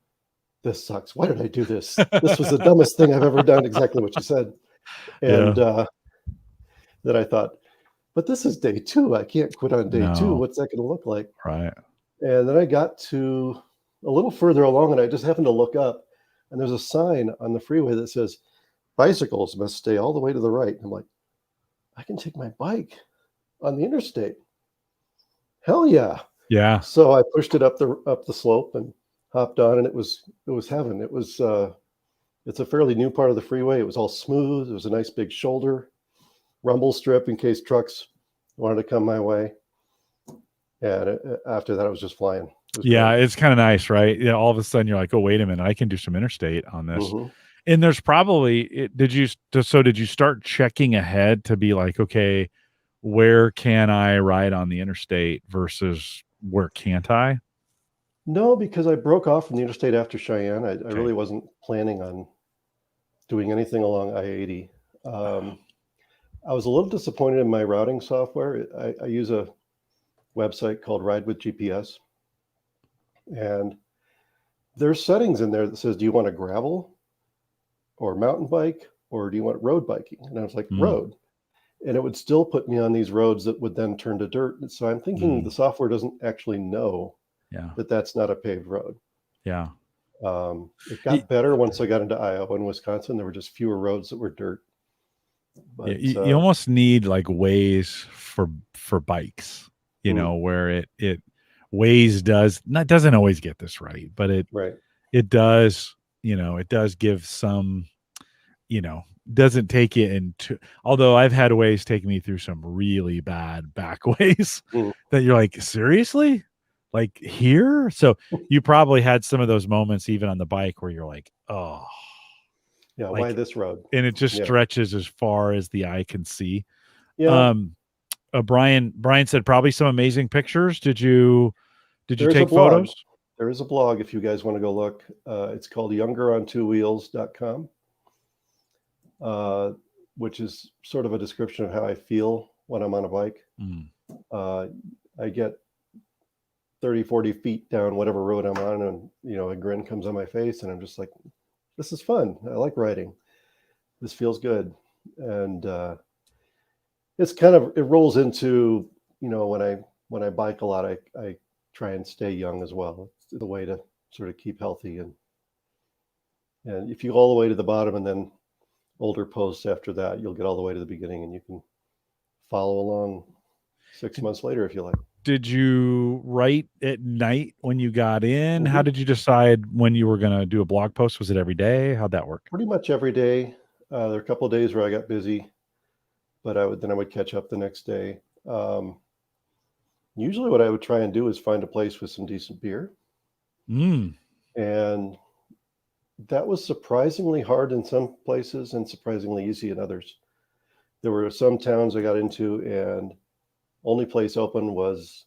Speaker 2: this sucks. Why did I do this? This was the dumbest thing I've ever done. Exactly what you said. And then I thought, but this is day 2. I can't quit on day 2.
Speaker 1: No.
Speaker 2: What's that going to look like?
Speaker 1: Right.
Speaker 2: And then I got to a little further along, and I just happened to look up, and there's a sign on the freeway that says, bicycles must stay all the way to the right. And I'm like, I can take my bike on the interstate. Hell yeah.
Speaker 1: Yeah.
Speaker 2: So I pushed it up the slope and hopped on, and it was heaven. It was it's a fairly new part of the freeway. It was all smooth. It was a nice big shoulder, rumble strip in case trucks wanted to come my way. And after that, I was just flying.
Speaker 1: Yeah, it's kind of nice, right? Yeah, all of a sudden you're like, oh, wait a minute, I can do some interstate on this.
Speaker 2: Mm-hmm.
Speaker 1: And there's probably did you start checking ahead to be like, okay, where can I ride on the interstate versus where can't I?
Speaker 2: No, because I broke off from the interstate after Cheyenne. I really wasn't planning on doing anything along I-80. I was a little disappointed in my routing software. I use a website called Ride with GPS, and there's settings in there that says, do you want to gravel or mountain bike, or do you want road biking? And I was like, road. And it would still put me on these roads that would then turn to dirt. And so I'm thinking the software doesn't actually know that that's not a paved road.
Speaker 1: Yeah.
Speaker 2: It got better once I got into Iowa and Wisconsin. There were just fewer roads that were dirt. But
Speaker 1: you almost need like ways for bikes, you know, where it Waze doesn't always get this right, but it does, you know, it does give some, you know, doesn't take it into, although I've had Waze take me through some really bad back ways that you're like, seriously? Like here? So you probably had some of those moments even on the bike where you're like, oh
Speaker 2: yeah, like, why this road?
Speaker 1: And it just stretches as far as the eye can see.
Speaker 2: Yeah.
Speaker 1: Brian said probably some amazing pictures. Did you take photos?
Speaker 2: There is a blog if you guys want to go look. It's called younger-on-2-wheels.com, which is sort of a description of how I feel when I'm on a bike. I get 30, 40 feet down whatever road I'm on, and you know, a grin comes on my face, and I'm just like, this is fun. I like riding. This feels good. And it's kind of, it rolls into, you know, when I bike a lot, I try and stay young as well. It's the way to sort of keep healthy. And if you go all the way to the bottom and then older posts after that, you'll get all the way to the beginning, and you can follow along 6 months later if you like.
Speaker 1: Did you write at night when you got in? How did you decide when you were going to do a blog post? Was it every day? How'd that work?
Speaker 2: Pretty much every day. There are a couple of days where I got busy, but I would catch up the next day. Usually what I would try and do is find a place with some decent beer. And that was surprisingly hard in some places and surprisingly easy in others. There were some towns I got into, and only place open was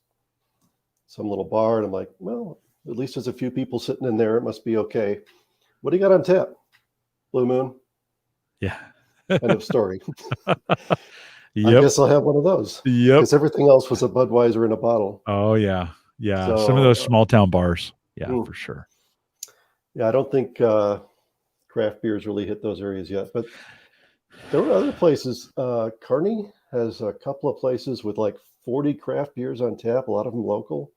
Speaker 2: some little bar, and I'm like, well, at least there's a few people sitting in there. It must be okay. What do you got on tap? Blue Moon.
Speaker 1: Yeah.
Speaker 2: End of story. I guess I'll have one of those.
Speaker 1: Yep.
Speaker 2: Because everything else was a Budweiser in a bottle.
Speaker 1: Oh yeah. Yeah. So, some of those small town bars. Yeah, for sure.
Speaker 2: Yeah. I don't think craft beers really hit those areas yet, but there were other places. Kearney has a couple of places with like 40 craft beers on tap, a lot of them local.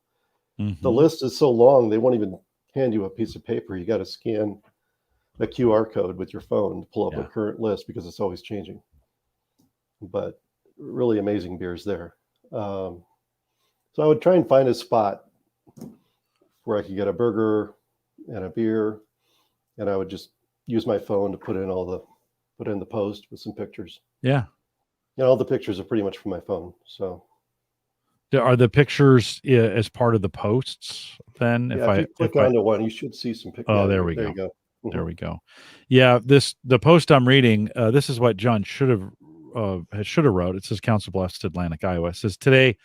Speaker 2: The list is so long, they won't even hand you a piece of paper. You got to scan a QR code with your phone to pull up a current list because it's always changing. But really amazing beers there. So I would try and find a spot where I could get a burger and a beer, and I would just use my phone to put in the post with some pictures.
Speaker 1: Yeah.
Speaker 2: You know, all the pictures are pretty much from my phone. So
Speaker 1: are the pictures as part of the posts then?
Speaker 2: Yeah, if you click onto one, you should see some pictures.
Speaker 1: Oh, there we go. There we go. Yeah, the post I'm reading, this is what John should have wrote. It says Council Bluffs, Atlantic, Iowa. It says today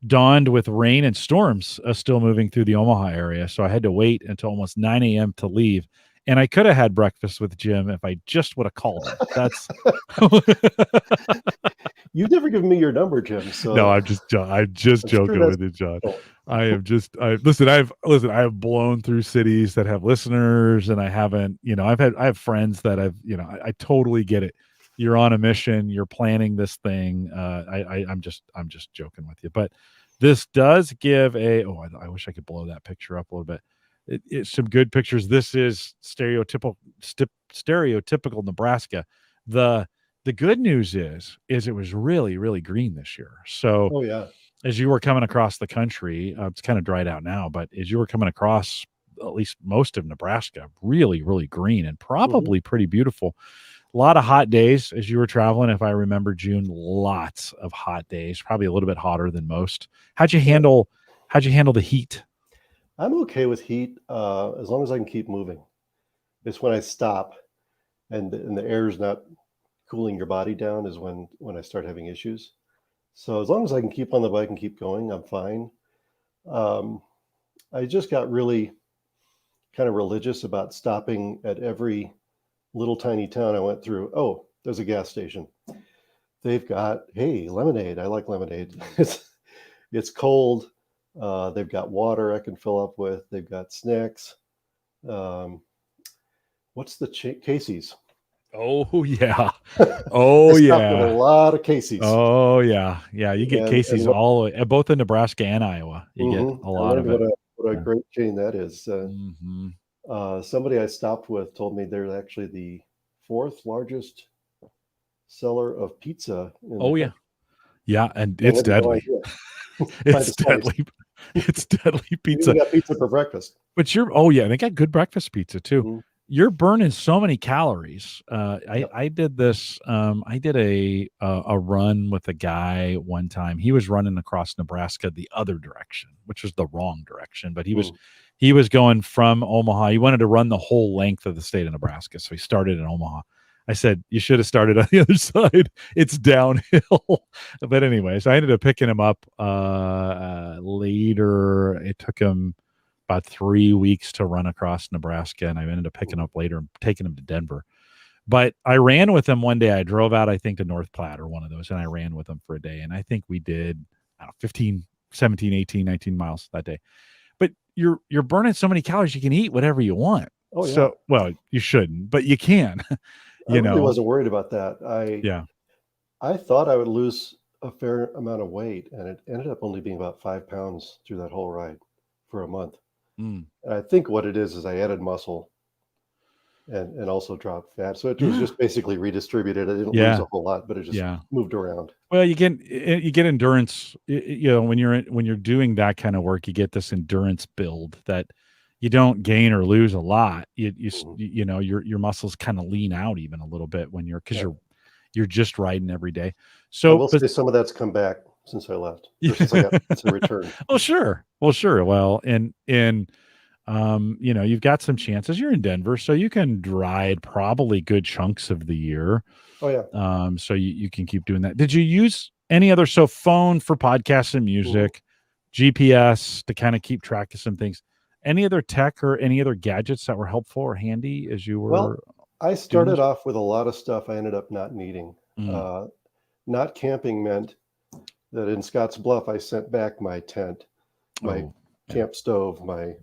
Speaker 1: dawned with rain and storms still moving through the Omaha area. So I had to wait until almost 9 a.m. to leave. And I could have had breakfast with Jim if I just would have called him. That's
Speaker 2: You've never given me your number, Jim. So
Speaker 1: no, I'm just
Speaker 2: I'm sure
Speaker 1: joking
Speaker 2: that's
Speaker 1: with you, John.
Speaker 2: cool.
Speaker 1: I have blown through cities that have listeners, and I haven't, I have friends that I totally get it. You're on a mission, you're planning this thing. I'm just joking with you, but this does give I wish I could blow that picture up a little bit. It's some good pictures. This is stereotypical Nebraska. The good news is it was really, really green this year. So
Speaker 2: Oh yeah.
Speaker 1: as you were coming across the country, it's kind of dried out now, but as you were coming across at least most of Nebraska, really, really green and probably pretty beautiful. A lot of hot days as you were traveling. If I remember June, lots of hot days, probably a little bit hotter than most. How'd you handle the heat?
Speaker 2: I'm okay with heat as long as I can keep moving. It's when I stop and the air is not cooling your body down is when I start having issues. So as long as I can keep on the bike and keep going, I'm fine. I just got really kind of religious about stopping at every little tiny town I went through. Oh, there's a gas station. They've got, hey, lemonade. I like lemonade. It's cold. They've got water I can fill up with. They've got snacks. What's the Casey's?
Speaker 1: Oh yeah. Oh yeah.
Speaker 2: A lot of Casey's.
Speaker 1: Oh yeah. Yeah. You get Casey's all both in Nebraska and Iowa. You get a lot of it.
Speaker 2: What a great chain that is. Somebody I stopped with told me they're actually the 4th largest seller of pizza.
Speaker 1: Yeah, and it's deadly. It's deadly. It's deadly pizza.
Speaker 2: You got pizza for breakfast.
Speaker 1: But they got good breakfast pizza too. You're burning so many calories. I did this. I did a run with a guy one time. He was running across Nebraska the other direction, which was the wrong direction. But he was going from Omaha. He wanted to run the whole length of the state of Nebraska, so he started in Omaha. I said, you should have started on the other side. It's downhill. But anyway, so I ended up picking him up later. It took him about 3 weeks to run across Nebraska, and I ended up picking him up later and taking him to Denver. But I ran with him one day. I drove out, I think, to North Platte or one of those, and I ran with him for a day. And I think we did, 15, 17, 18, 19 miles that day. But you're burning so many calories, you can eat whatever you want.
Speaker 2: Oh, yeah.
Speaker 1: So, well, you shouldn't, but you can.
Speaker 2: I really wasn't worried about that. I thought I would lose a fair amount of weight, and it ended up only being about 5 pounds through that whole ride for a month. And I think what it is I added muscle and also dropped fat. So it was just basically redistributed. I didn't lose a whole lot, but it just moved around.
Speaker 1: Well, you get endurance, when you're doing that kind of work, you get this endurance build that you don't gain or lose a lot. Your muscles kind of lean out even a little bit when you're just riding every day. So
Speaker 2: I will say some of that's come back since I left. Since I got to return.
Speaker 1: Oh, sure. Well, sure. Well, and you've got some chances. You're in Denver, so you can ride probably good chunks of the year.
Speaker 2: Oh yeah.
Speaker 1: So you can keep doing that. Did you use any other phone for podcasts and music, GPS to kind of keep track of some things? Any other tech or any other gadgets that were helpful or handy as you were?
Speaker 2: Well, I started off with a lot of stuff I ended up not needing. Not camping meant that in Scotts Bluff, I sent back my tent, my camp stove, I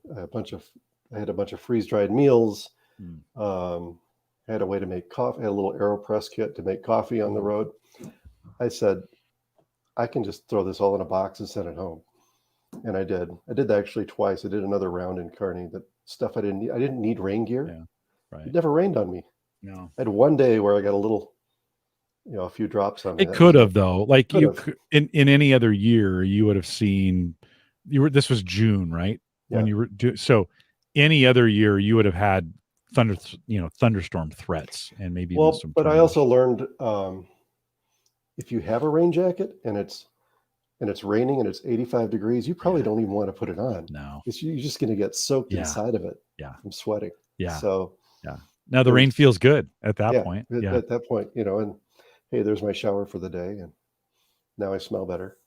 Speaker 2: had a bunch of freeze-dried meals. I had a way to make coffee. I had a little AeroPress kit to make coffee on the road. I said, I can just throw this all in a box and send it home. And I did. I did that actually twice. I did another round in Kearney. That stuff I didn't need. I didn't need rain gear.
Speaker 1: Yeah, right.
Speaker 2: It never rained on me.
Speaker 1: No.
Speaker 2: I had one day where I got a little, a few drops on me.
Speaker 1: It could have though. Like in any other year, you would have seen. This was June, right?
Speaker 2: Yeah.
Speaker 1: When you were so any other year, you would have had thunderstorm threats and maybe.
Speaker 2: Well, but I also learned if you have a rain jacket and it's raining and it's 85 degrees, you probably don't even want to put it on.
Speaker 1: No.
Speaker 2: You're just going to get soaked inside of it.
Speaker 1: Yeah.
Speaker 2: From sweating.
Speaker 1: Yeah.
Speaker 2: So.
Speaker 1: Yeah. Now the rain feels good at that point. Yeah.
Speaker 2: At that point, and hey, there's my shower for the day, and now I smell better.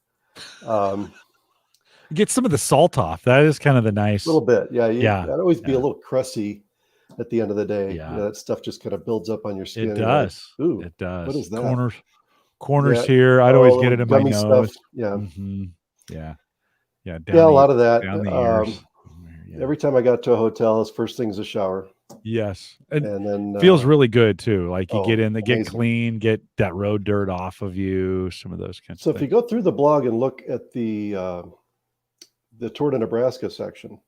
Speaker 1: Get some of the salt off. That is kind of the nice.
Speaker 2: A little bit. Yeah.
Speaker 1: Yeah.
Speaker 2: I'd always be a little crusty at the end of the day.
Speaker 1: Yeah.
Speaker 2: That stuff just kind of builds up on your skin.
Speaker 1: It
Speaker 2: You're like,
Speaker 1: does.
Speaker 2: ooh,
Speaker 1: It does.
Speaker 2: what is that?
Speaker 1: Corners
Speaker 2: Yeah.
Speaker 1: here. I'd always get
Speaker 2: Little
Speaker 1: it in my
Speaker 2: gummy
Speaker 1: nose.
Speaker 2: stuff. Yeah.
Speaker 1: Yeah. Yeah.
Speaker 2: Yeah, a lot of that.
Speaker 1: down the ears. Yeah.
Speaker 2: Every time I got to a hotel, his first thing's a shower.
Speaker 1: Yes. And
Speaker 2: then
Speaker 1: feels really good too. Like you get in, they get
Speaker 2: amazing.
Speaker 1: clean, get that road dirt off of you, some of those kinds of things.
Speaker 2: So if you go through the blog and look at the Tour de Nebraska section,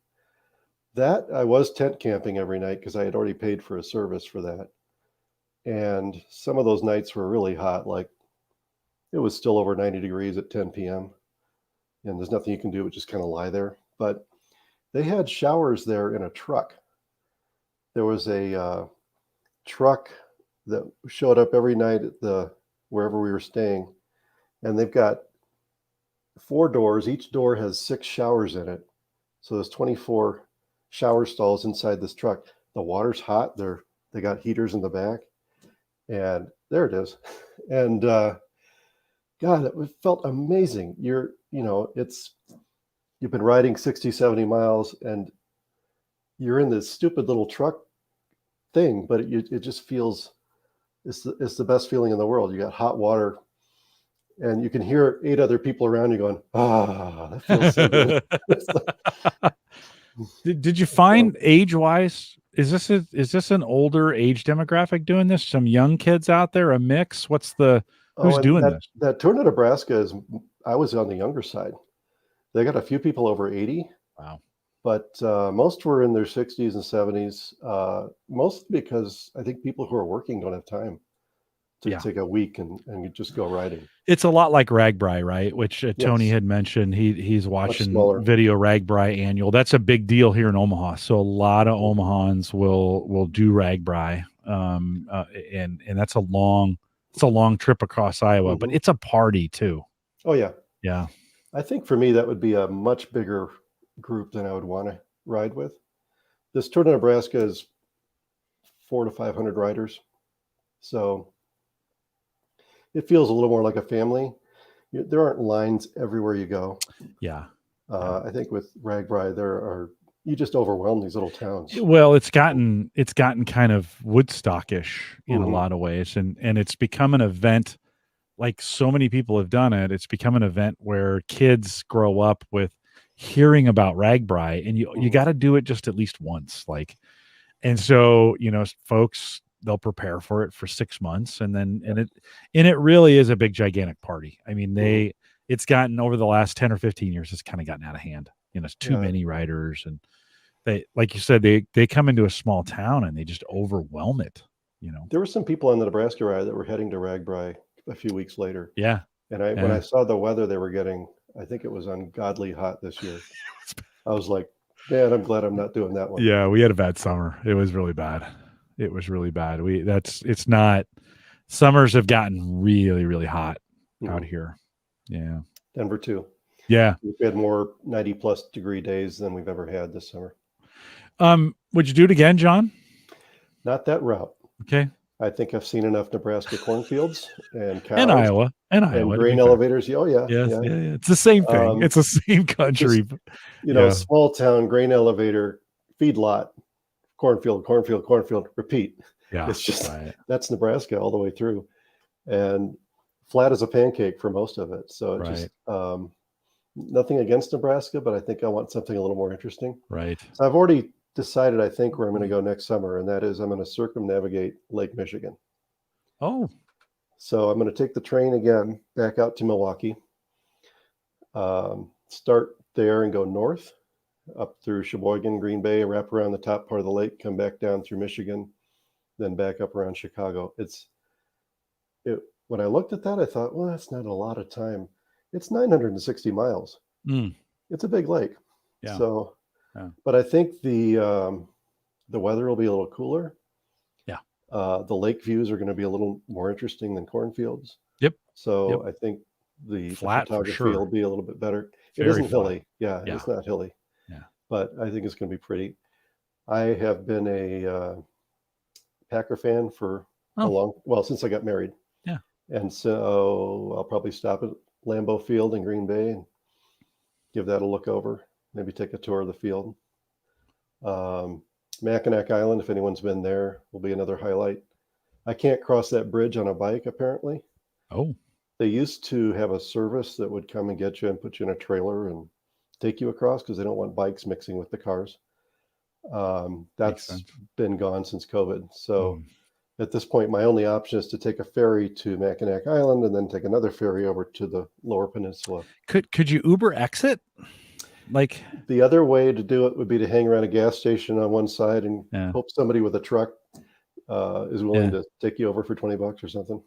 Speaker 2: that I was tent camping every night because I had already paid for a service for that. And some of those nights were really hot. Like it was still over 90 degrees at 10 p.m. And there's nothing you can do but just kind of lie there. But they had showers there in a truck. There was a truck that showed up every night at wherever we were staying. And they've got 4 doors. Each door has 6 showers in it. So there's 24 shower stalls inside this truck. The water's hot. They got heaters in the back. And there it is. And God, it felt amazing. You've been riding 60, 70 miles and you're in this stupid little truck thing, but it just feels, it's the best feeling in the world. You got hot water and you can hear 8 other people around you going, that feels so good.
Speaker 1: Did you find age-wise, is this an older age demographic doing this? Some young kids out there, a mix? Who's doing this?
Speaker 2: That Tour de Nebraska I was on the younger side. They got a few people over 80.
Speaker 1: Wow.
Speaker 2: But most were in their 60s and 70s, mostly because I think people who are working don't have time to take a week and just go riding.
Speaker 1: It's a lot like RAGBRAI, right? Which Tony had mentioned. He's watching video RAGBRAI annual. That's a big deal here in Omaha. So a lot of Omahans will do RAGBRAI, and that's a long trip across Iowa, but it's a party too.
Speaker 2: Oh yeah,
Speaker 1: yeah.
Speaker 2: I think for me that would be a much bigger group than I would want to ride with. This Tour de Nebraska is 400 to 500 riders, so it feels a little more like a family. There aren't lines everywhere you go.
Speaker 1: Yeah.
Speaker 2: I think with RAGBRAI, you just overwhelm these little towns.
Speaker 1: Well, it's gotten kind of Woodstockish in a lot of ways, and it's become an event. Like so many people have done it, it's become an event where kids grow up with hearing about RAGBRAI, and you got to do it just at least once. And so folks, they'll prepare for it for 6 months, and it really is a big gigantic party. I mean, it's gotten, over the last 10 or 15 years, it's kind of gotten out of hand. It's too many riders, and they, like you said, they come into a small town and they just overwhelm it.
Speaker 2: There were some people on the Nebraska ride that were heading to RAGBRAI a few weeks later.
Speaker 1: Yeah.
Speaker 2: And when I saw the weather they were getting, I think it was ungodly hot this year. I was like, man, I'm glad I'm not doing that one.
Speaker 1: Yeah, we had a bad summer. It was really bad. Summers have gotten really, really hot out here. Yeah.
Speaker 2: Denver too.
Speaker 1: Yeah.
Speaker 2: We've had more 90+ degree days than we've ever had this summer.
Speaker 1: Would you do it again, John?
Speaker 2: Not that route.
Speaker 1: Okay.
Speaker 2: I think I've seen enough Nebraska cornfields and cows
Speaker 1: and Iowa and
Speaker 2: grain elevators. Oh yeah.
Speaker 1: Yes, yeah. It's the same thing. It's the same country.
Speaker 2: Just, small town, grain elevator, feedlot, cornfield, repeat.
Speaker 1: Yeah.
Speaker 2: It's just, that's Nebraska all the way through, and flat as a pancake for most of it. So just nothing against Nebraska, but I think I want something a little more interesting.
Speaker 1: Right.
Speaker 2: So I've already decided, I think, where I'm going to go next summer, and that is I'm going to circumnavigate Lake Michigan.
Speaker 1: Oh.
Speaker 2: So I'm going to take the train again back out to Milwaukee, start there and go north up through Sheboygan, Green Bay, wrap around the top part of the lake, come back down through Michigan, then back up around Chicago. When I looked at that, I thought, well, that's not a lot of time. It's 960 miles. It's a big lake.
Speaker 1: Yeah.
Speaker 2: So, but I think the weather will be a little cooler.
Speaker 1: Yeah.
Speaker 2: The lake views are going to be a little more interesting than cornfields.
Speaker 1: Yep.
Speaker 2: So I think the photography will be a little bit better. It isn't hilly. Yeah, it's not hilly.
Speaker 1: Yeah.
Speaker 2: But I think it's going to be pretty. I have been a Packer fan for since I got married.
Speaker 1: Yeah.
Speaker 2: And so I'll probably stop at Lambeau Field in Green Bay and give that a look over, maybe take a tour of the field. Mackinac Island, if anyone's been there, will be another highlight. I can't cross that bridge on a bike, apparently.
Speaker 1: Oh,
Speaker 2: They used to have a service that would come and get you and put you in a trailer and take you across because they don't want bikes mixing with the cars. That's been gone since COVID. So at this point, my only option is to take a ferry to Mackinac Island and then take another ferry over to the Lower Peninsula.
Speaker 1: Could you Uber exit? Like,
Speaker 2: the other way to do it would be to hang around a gas station on one side and hope somebody with a truck is willing to take you over for $20 or something.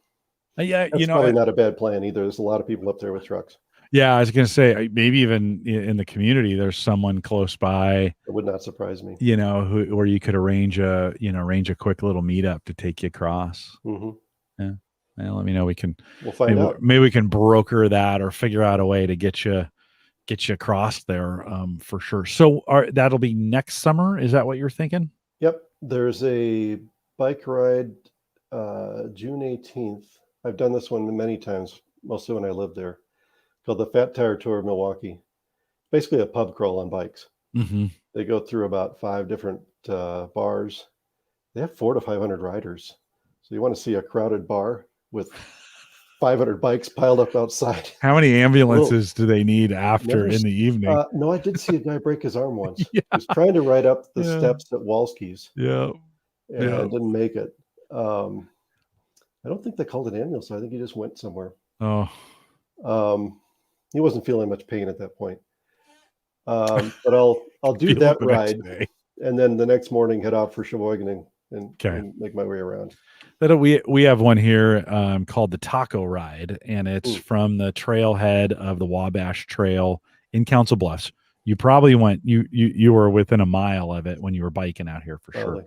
Speaker 1: Yeah,
Speaker 2: that's probably not a bad plan either. There's a lot of people up there with trucks.
Speaker 1: Yeah, I was going to say maybe even in the community, there's someone close by.
Speaker 2: It would not surprise me.
Speaker 1: Where you could arrange a quick little meetup to take you across.
Speaker 2: Mm-hmm.
Speaker 1: Yeah. Well, let me know.
Speaker 2: We'll find out.
Speaker 1: Maybe we can broker that or figure out a way to get you across there for sure. So that'll be next summer. Is that what you're thinking?
Speaker 2: Yep. There's a bike ride June 18th. I've done this one many times, mostly when I lived there, called the Fat Tire Tour of Milwaukee. Basically a pub crawl on bikes.
Speaker 1: Mm-hmm.
Speaker 2: They go through about 5 different bars. They have 400 to 500 riders. So you want to see a crowded bar with 500 bikes piled up outside.
Speaker 1: How many ambulances do they need after in the evening?
Speaker 2: No, I did see a guy break his arm once. He was trying to ride up the steps at Walski's.
Speaker 1: Yeah.
Speaker 2: And didn't make it. I don't think they called an ambulance. I think he just went somewhere.
Speaker 1: Oh.
Speaker 2: He wasn't feeling much pain at that point. But I'll do that ride, and then the next morning head out for Sheboygan and make my way around.
Speaker 1: We have one here called the Taco Ride, and it's from the trailhead of the Wabash Trail in Council Bluffs. You probably went. You were within a mile of it when you were biking out here for sure.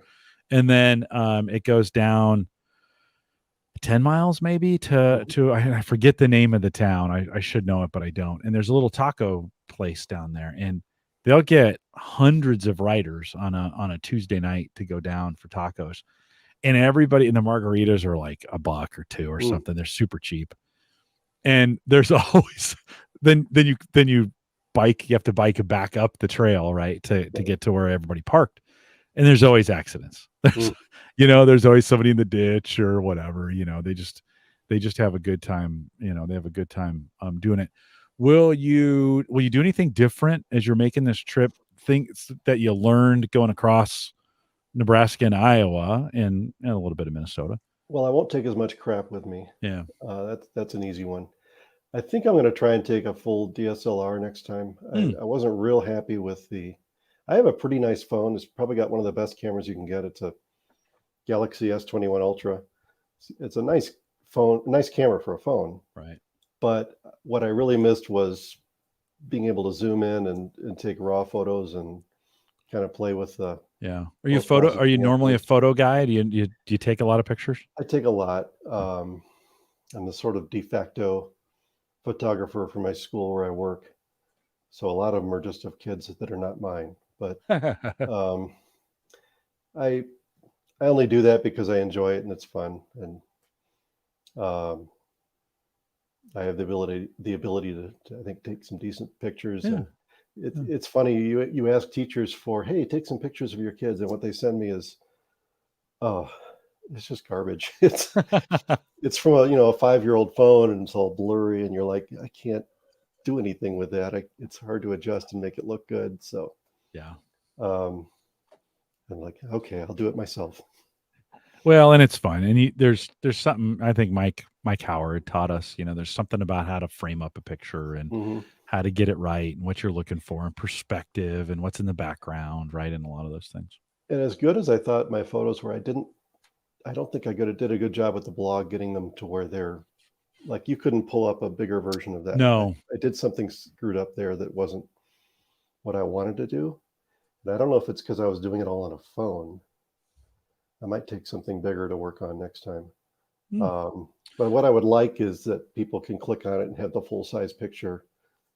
Speaker 1: And then it goes down 10 miles maybe to I forget the name of the town. I should know it, but I don't. And there's a little taco place down there, and they'll get hundreds of riders on a Tuesday night to go down for tacos. And everybody in the margaritas are like $1 or $2 or something. They're super cheap. And there's always then you bike, you have to bike back up the trail, right? To get to where everybody parked. And there's always accidents. There's always somebody in the ditch or whatever. They just have a good time. They have a good time doing it. Will you do anything different as you're making this trip? Things that you learned going across Nebraska and Iowa and a little bit of Minnesota?
Speaker 2: Well, I won't take as much crap with me.
Speaker 1: Yeah.
Speaker 2: That's an easy one. I think I'm going to try and take a full DSLR next time. I wasn't real happy with I have a pretty nice phone. It's probably got one of the best cameras you can get. It's a Galaxy S21 Ultra. It's a nice phone, nice camera for a phone.
Speaker 1: Right.
Speaker 2: But what I really missed was being able to zoom in and take raw photos and kind of play with the.
Speaker 1: Yeah. Are you normally a photo guy? Do you take a lot of pictures?
Speaker 2: I take a lot. I'm the sort of de facto photographer for my school where I work. So a lot of them are just of kids that are not mine. But I only do that because I enjoy it and it's fun. And I have the ability to I think take some decent pictures.
Speaker 1: Yeah.
Speaker 2: And it's funny, you ask teachers for, hey, take some pictures of your kids, and what they send me is, it's just garbage. It's from a 5-year-old phone, and it's all blurry, and you're like, I can't do anything with that. It's hard to adjust and make it look good. So
Speaker 1: yeah,
Speaker 2: I'm like, okay, I'll do it myself.
Speaker 1: Well, and it's fun, and there's something I think Mike Howard taught us. There's something about how to frame up a picture and how to get it right and what you're looking for and perspective and what's in the background, right? And a lot of those things. And
Speaker 2: as good as I thought my photos were, I don't think I did a good job with the blog getting them to where they're like, you couldn't pull up a bigger version of that.
Speaker 1: No,
Speaker 2: I did something screwed up there that wasn't what I wanted to do. And I don't know if it's because I was doing it all on a phone. I might take something bigger to work on next time. But what I would like is that people can click on it and have the full size picture,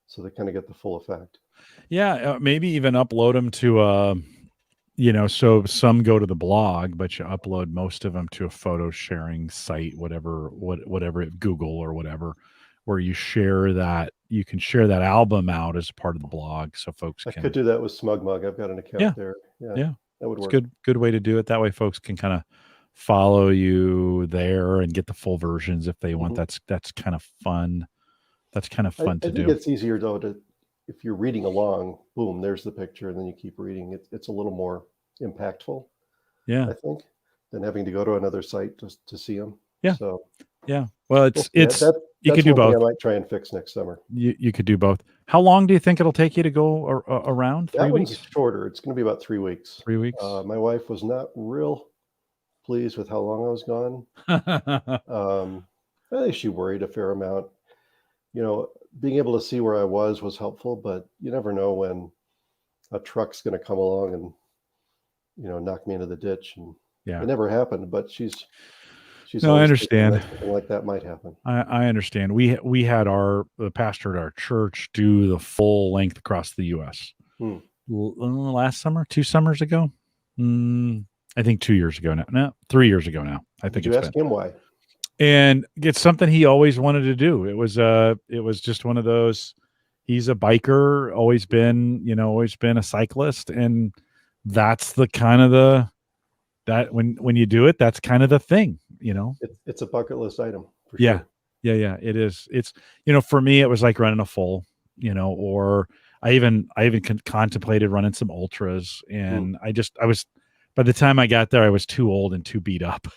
Speaker 2: so they kind of get the full effect.
Speaker 1: Yeah, maybe even upload them to so some go to the blog, but you upload most of them to a photo sharing site, whatever, Google or whatever, where you can share that album out as part of the blog, so folks
Speaker 2: I could do that with SmugMug. I've got an account there.
Speaker 1: Yeah.
Speaker 2: that would
Speaker 1: It's
Speaker 2: work.
Speaker 1: good way to do it. That way folks can kind of follow you there and get the full versions if they want.
Speaker 2: Mhm.
Speaker 1: That's kind of fun. That's kind of
Speaker 2: I,
Speaker 1: fun
Speaker 2: I
Speaker 1: to
Speaker 2: think
Speaker 1: do.
Speaker 2: it's easier though to, if you're reading along, boom, there's the picture, and then you keep reading. It's a little more impactful,
Speaker 1: Yeah.
Speaker 2: I think, than having to go to another site just to see them.
Speaker 1: Yeah.
Speaker 2: So
Speaker 1: Yeah. Well,
Speaker 2: we'll see.
Speaker 1: you could
Speaker 2: That's
Speaker 1: do
Speaker 2: one thing I
Speaker 1: both.
Speaker 2: might try and fix next summer.
Speaker 1: You could do both. How long do you think it'll take you to go around? 3
Speaker 2: That one's
Speaker 1: weeks?
Speaker 2: shorter. It's going to be about 3 weeks.
Speaker 1: 3 weeks?
Speaker 2: My wife was not real pleased with how long I was gone. I think she worried a fair amount. Being able to see where I was helpful, but you never know when a truck's going to come along and knock me into the ditch. And
Speaker 1: Yeah.
Speaker 2: it never happened, but she's
Speaker 1: No, I
Speaker 2: always thinking
Speaker 1: understand.
Speaker 2: that something like that might happen.
Speaker 1: I understand. We had the pastor at our church do the full length across the U.S.
Speaker 2: Hmm.
Speaker 1: Last summer, 2 summers ago. I think 2 years ago now. No, 3 years ago now. I think
Speaker 2: Did you
Speaker 1: it's
Speaker 2: ask
Speaker 1: been.
Speaker 2: him why?
Speaker 1: And it's something he always wanted to do. It was just one of those. He's a biker, always been a cyclist, and that's the kind of that when you do it, that's kind of the thing.
Speaker 2: It's a bucket list item for
Speaker 1: Yeah.
Speaker 2: sure.
Speaker 1: Yeah. It is. It's, for me, it was like running a full, or I even contemplated running some ultras. And by the time I got there, I was too old and too beat up.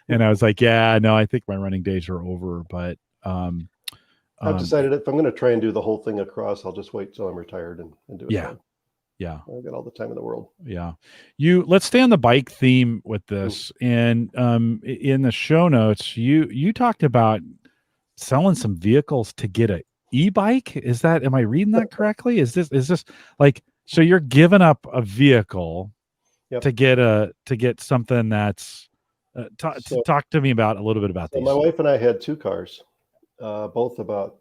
Speaker 1: And I was like, yeah, no, I think my running days are over. But,
Speaker 2: I've decided if I'm going to try and do the whole thing across, I'll just wait till I'm retired and do it
Speaker 1: yeah,
Speaker 2: then.
Speaker 1: yeah.
Speaker 2: I've got all the time in the world.
Speaker 1: Yeah. Let's stay on the bike theme with this. And, in the show notes, you talked about selling some vehicles to get a e-bike. Am I reading that correctly? Is this like, so you're giving up a vehicle
Speaker 2: Yep.
Speaker 1: to get something that's talk to me about a little bit about these.
Speaker 2: My wife and I had 2 cars, both about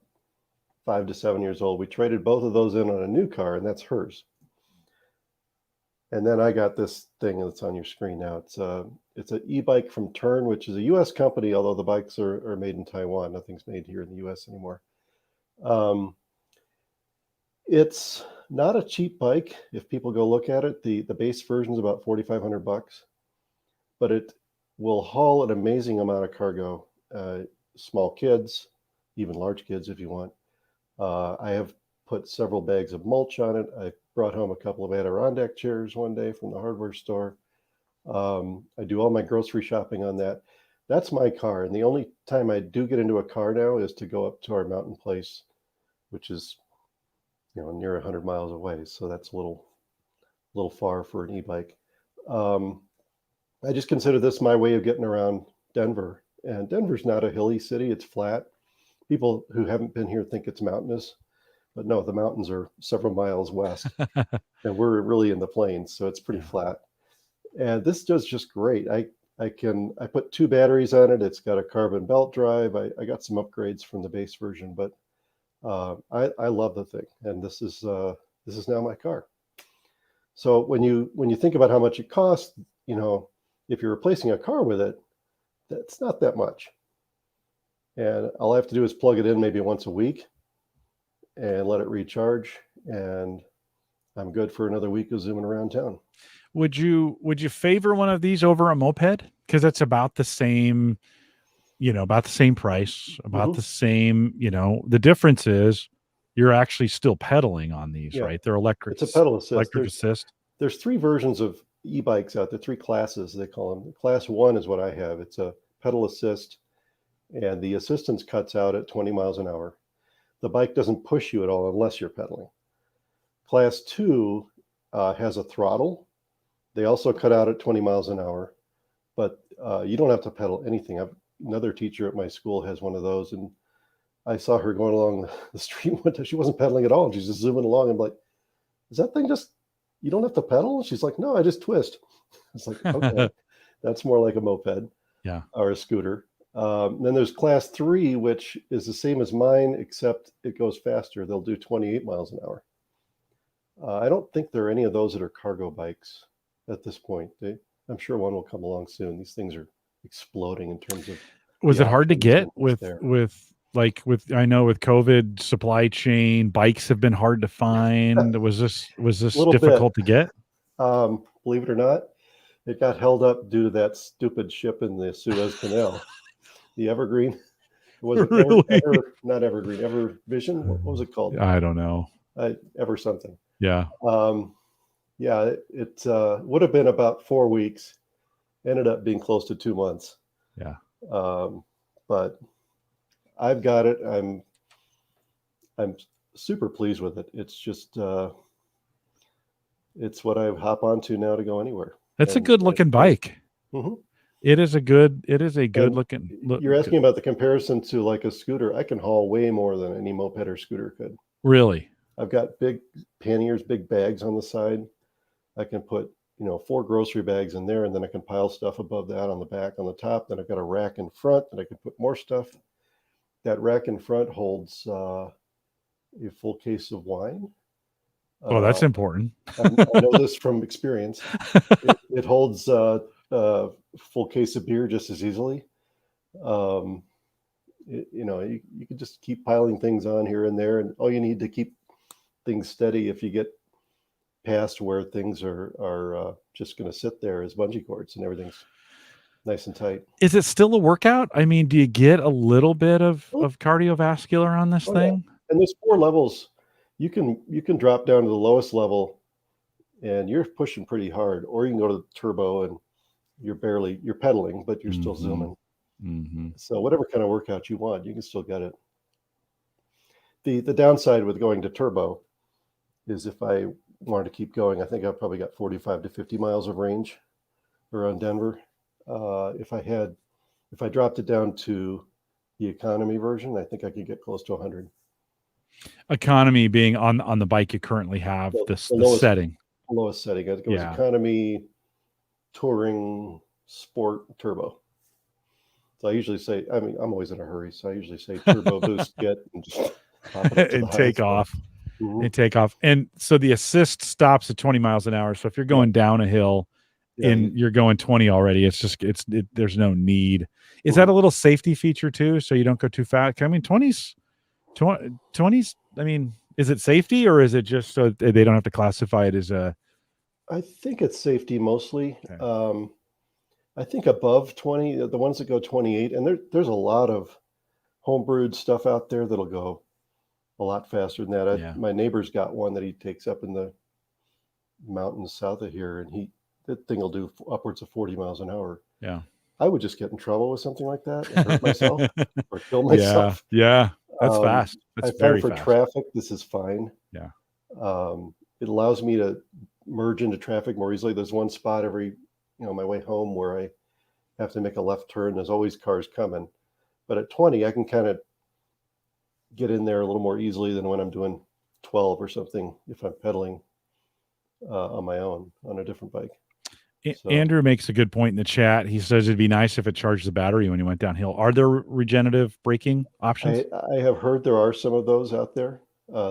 Speaker 2: 5 to 7 years old. We traded both of those in on a new car, and that's hers. And then I got this thing that's on your screen now. It's an e-bike from Tern, which is a U.S. company, although the bikes are made in Taiwan. Nothing's made here in the U.S. anymore. It's not a cheap bike. If people go look at it, the base version is about $4,500, but it will haul an amazing amount of cargo. Small kids, even large kids if you want. I have put several bags of mulch on it. I brought home a couple of Adirondack chairs one day from the hardware store. I do all my grocery shopping on that. That's my car. And the only time I do get into a car now is to go up to our mountain place, which is, near 100 miles away. So that's a little far for an e-bike. I just consider this my way of getting around Denver. And Denver's not a hilly city. It's flat. People who haven't been here think it's mountainous, but no, the mountains are several miles west and we're really in the plains. So it's pretty flat. And this does just great. I put 2 batteries on it. It's got a carbon belt drive. I got some upgrades from the base version, but I love the thing. And this is now my car. So when you think about how much it costs, if you're replacing a car with it, that's not that much. And all I have to do is plug it in maybe once a week and let it recharge, and I'm good for another week of zooming around town.
Speaker 1: Would you favor one of these over a moped? Because it's about the same, about the same price, about the same, the difference is you're actually still pedaling on these, right? They're electric.
Speaker 2: It's a pedal assist.
Speaker 1: Electric assist.
Speaker 2: There's 3 versions of e-bikes out there, 3 classes they call them. Class 1 is what I have. It's a pedal assist, and the assistance cuts out at 20 miles an hour. The bike doesn't push you at all unless you're pedaling. Class 2 has a throttle. They also cut out at 20 miles an hour, but you don't have to pedal anything. Another teacher at my school has one of those, and I saw her going along the street one time. She wasn't pedaling at all. She's just zooming along. I'm like, is that thing just, you don't have to pedal? She's like, no, I just twist. It's like, okay, that's more like a moped, or a scooter. Then there's class 3, which is the same as mine, except it goes faster. They'll do 28 miles an hour. I don't think there are any of those that are cargo bikes at this point. I'm sure one will come along soon. These things are exploding in terms of.
Speaker 1: Was it hard to get with I know with COVID supply chain, bikes have been hard to find. Was this difficult to get?
Speaker 2: Believe it or not, It got held up due to that stupid ship in the Suez Canal, the Evergreen. Was it
Speaker 1: Really?
Speaker 2: not Evergreen, Evervision? What was it called?
Speaker 1: I don't know.
Speaker 2: Ever something.
Speaker 1: Yeah.
Speaker 2: Yeah, it would have been about 4 weeks. Ended up being close to 2 months.
Speaker 1: Yeah.
Speaker 2: But I've got it. I'm super pleased with it. It's just it's what I hop onto now to go anywhere.
Speaker 1: That's a good looking bike.
Speaker 2: Mm-hmm.
Speaker 1: It is a good looking.
Speaker 2: You're asking about the comparison to like a scooter. I can haul way more than any moped or scooter could.
Speaker 1: Really?
Speaker 2: I've got big panniers, big bags on the side. I can put 4 grocery bags in there, and then I can pile stuff above that on the back, on the top. Then I've got a rack in front that I can put more stuff. That rack in front holds a full case of wine.
Speaker 1: Oh, that's important.
Speaker 2: I know this from experience. It holds a full case of beer just as easily. You can just keep piling things on here and there, and all you need to keep things steady if you get past where things are just going to sit there is bungee cords, and everything's nice and tight.
Speaker 1: Is it still a workout? I mean, do you get a little bit of cardiovascular on this thing?
Speaker 2: Yeah. And there's 4 levels. You can drop down to the lowest level and you're pushing pretty hard, or you can go to the turbo and you're pedaling, but you're still zooming.
Speaker 1: Mm-hmm.
Speaker 2: So whatever kind of workout you want, you can still get it. The downside with going to turbo is if I wanted to keep going, I think I've probably got 45 to 50 miles of range around Denver. If I dropped it down to the economy version, I think I could get close to 100.
Speaker 1: Economy being on the bike you currently have, the
Speaker 2: lowest
Speaker 1: setting.
Speaker 2: Lowest setting. It goes economy, touring, sport, turbo. So I usually say, I'm always in a hurry, so I usually say turbo boost kit and just pop it up to
Speaker 1: and take off.
Speaker 2: Mm-hmm.
Speaker 1: And take off. And so the assist stops at 20 miles an hour. So if you're going down a hill and you're going 20 already, there's no need. Is that a little safety feature too? So you don't go too fast? I mean, 20s, I mean, is it safety, or is it just so they don't have to classify it as a?
Speaker 2: I think it's safety mostly.
Speaker 1: Okay.
Speaker 2: I think above 20, the ones that go 28, and there's a lot of homebrewed stuff out there that'll go a lot faster than that. My neighbor's got one that he takes up in the mountains south of here, and that thing will do upwards of 40 miles an hour.
Speaker 1: Yeah.
Speaker 2: I would just get in trouble with something like that and hurt myself or kill myself.
Speaker 1: Yeah. That's fast. That's very fast.
Speaker 2: For traffic, this is fine.
Speaker 1: Yeah.
Speaker 2: It allows me to merge into traffic more easily. There's one spot my way home where I have to make a left turn. There's always cars coming. But at 20, I can kind of get in there a little more easily than when I'm doing 12 or something if I'm pedaling on my own on a different bike. So,
Speaker 1: Andrew makes a good point in the chat. He says it'd be nice if it charged the battery when you went downhill. Are there regenerative braking options?
Speaker 2: I have heard there are some of those out there.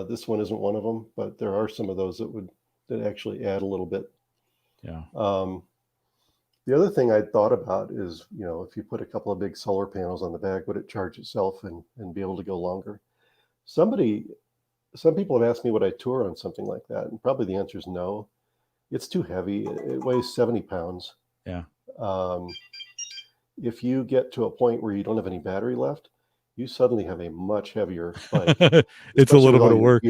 Speaker 2: This one isn't one of them, but there are some of those that actually add a little bit.
Speaker 1: Yeah.
Speaker 2: The other thing I thought about is, if you put a couple of big solar panels on the back, would it charge itself and be able to go longer? Some people have asked me would I tour on something like that, and probably the answer is no. It's too heavy. It weighs 70 pounds.
Speaker 1: Yeah.
Speaker 2: If you get to a point where you don't have any battery left, you suddenly have a much heavier bike.
Speaker 1: It's a little bit of work.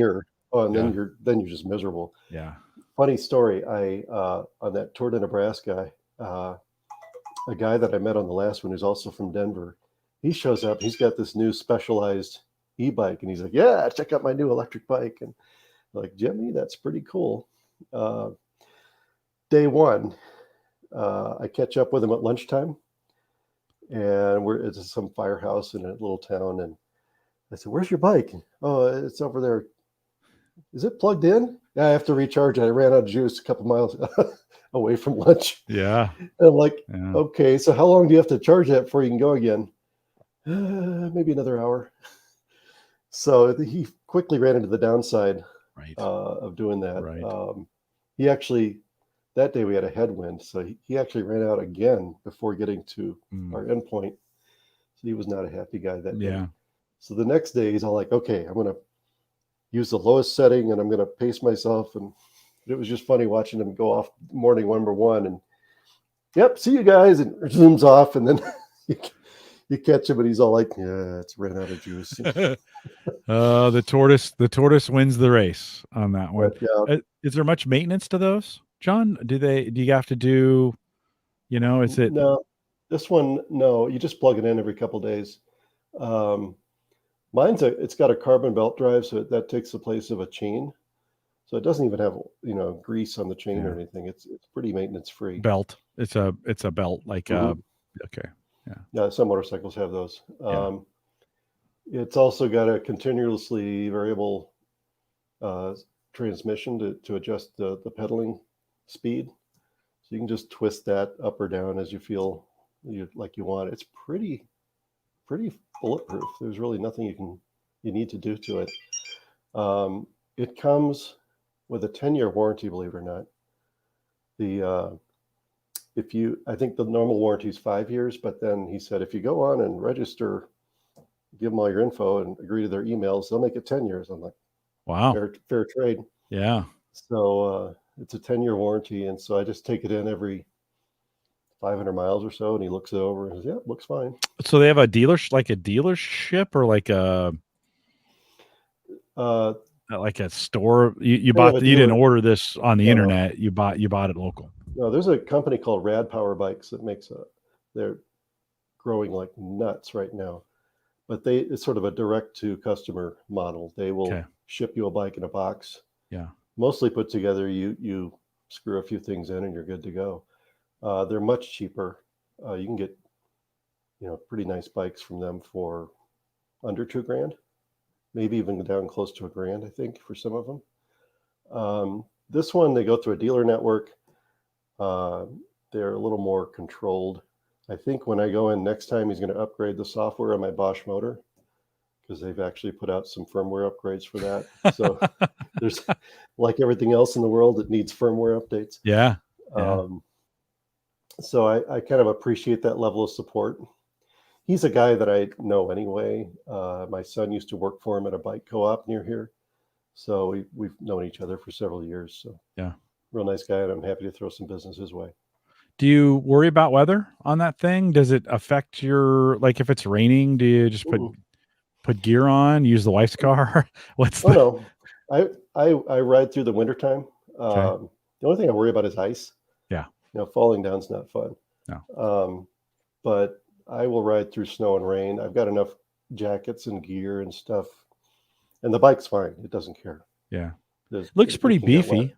Speaker 2: And then you're just miserable.
Speaker 1: Yeah.
Speaker 2: Funny story. On that tour to Nebraska, a guy that I met on the last one who's also from Denver, he shows up. He's got this new specialized e-bike, and he's like, "Yeah, check out my new electric bike." And I'm like, "Jimmy, that's pretty cool." Day one, I catch up with him at lunchtime, and we're at some firehouse in a little town. And I said, "Where's your bike?" "Oh, it's over there." "Is it plugged in?" "Yeah, I have to recharge it. I ran out of juice a couple miles away from lunch."
Speaker 1: Yeah.
Speaker 2: And I'm like, "Okay, so how long do you have to charge that before you can go again?" Maybe another hour. So he quickly ran into the downside of doing that.
Speaker 1: Right.
Speaker 2: He actually, that day we had a headwind, so he actually ran out again before getting to our endpoint. So he was not a happy guy that day.
Speaker 1: Yeah.
Speaker 2: So the next day he's all like, "Okay, I'm going to use the lowest setting and I'm going to pace myself." And it was just funny watching him go off morning number one. And Yep, see you guys, and zooms off, and then you catch him, and he's all like, "Yeah, it's ran out of juice."
Speaker 1: The tortoise wins the race on that one.
Speaker 2: But yeah,
Speaker 1: Is there much maintenance to those, John? Do you have to do, is it
Speaker 2: no, this one, no, you just plug it in every couple days. Um, it's got a carbon belt drive, so that takes the place of a chain. So it doesn't even have grease on the chain or anything. It's pretty maintenance free.
Speaker 1: belt? It's a belt like okay.
Speaker 2: Yeah, some motorcycles have those.
Speaker 1: Yeah.
Speaker 2: It's also got a continuously variable transmission to adjust the pedaling speed. So you can just twist that up or down as you feel you want. It's pretty bulletproof. There's really nothing you need to do to it. It comes with a 10-year warranty, believe it or not. I think the normal warranty is 5 years, but then he said if you go on and register, give them all your info and agree to their emails, they'll make it 10 years. I'm like,
Speaker 1: wow,
Speaker 2: fair trade.
Speaker 1: Yeah.
Speaker 2: So it's a 10-year warranty, and so I just take it in every 500 miles or so, and he looks it over and says, "Yeah, looks fine."
Speaker 1: So they have a dealership or like a store. You didn't order this on the internet. You bought it local.
Speaker 2: No, there's a company called Rad Power Bikes that makes they're growing like nuts right now, but it's sort of a direct to customer model. They will ship you a bike in a box.
Speaker 1: Yeah.
Speaker 2: Mostly put together. You screw a few things in and you're good to go. They're much cheaper. You can get, pretty nice bikes from them for under $2,000, maybe even down close to $1,000, I think, for some of them. This one, they go through a dealer network. They're a little more controlled. I think when I go in next time, he's going to upgrade the software on my Bosch motor, because they've actually put out some firmware upgrades for that. So there's, like everything else in the world, it needs firmware updates.
Speaker 1: Yeah.
Speaker 2: So I kind of appreciate that level of support. He's a guy that I know anyway. My son used to work for him at a bike co-op near here. So we've known each other for several years. So
Speaker 1: yeah,
Speaker 2: real nice guy, and I'm happy to throw some business his way.
Speaker 1: Do you worry about weather on that thing? Does it affect your, like if it's raining, do you just put gear on, use the wife's car?
Speaker 2: No, I ride through the wintertime. The only thing I worry about is ice.
Speaker 1: Yeah.
Speaker 2: Falling down's not fun.
Speaker 1: No.
Speaker 2: But I will ride through snow and rain. I've got enough jackets and gear and stuff. And the bike's fine. It doesn't care.
Speaker 1: Yeah. Looks pretty beefy.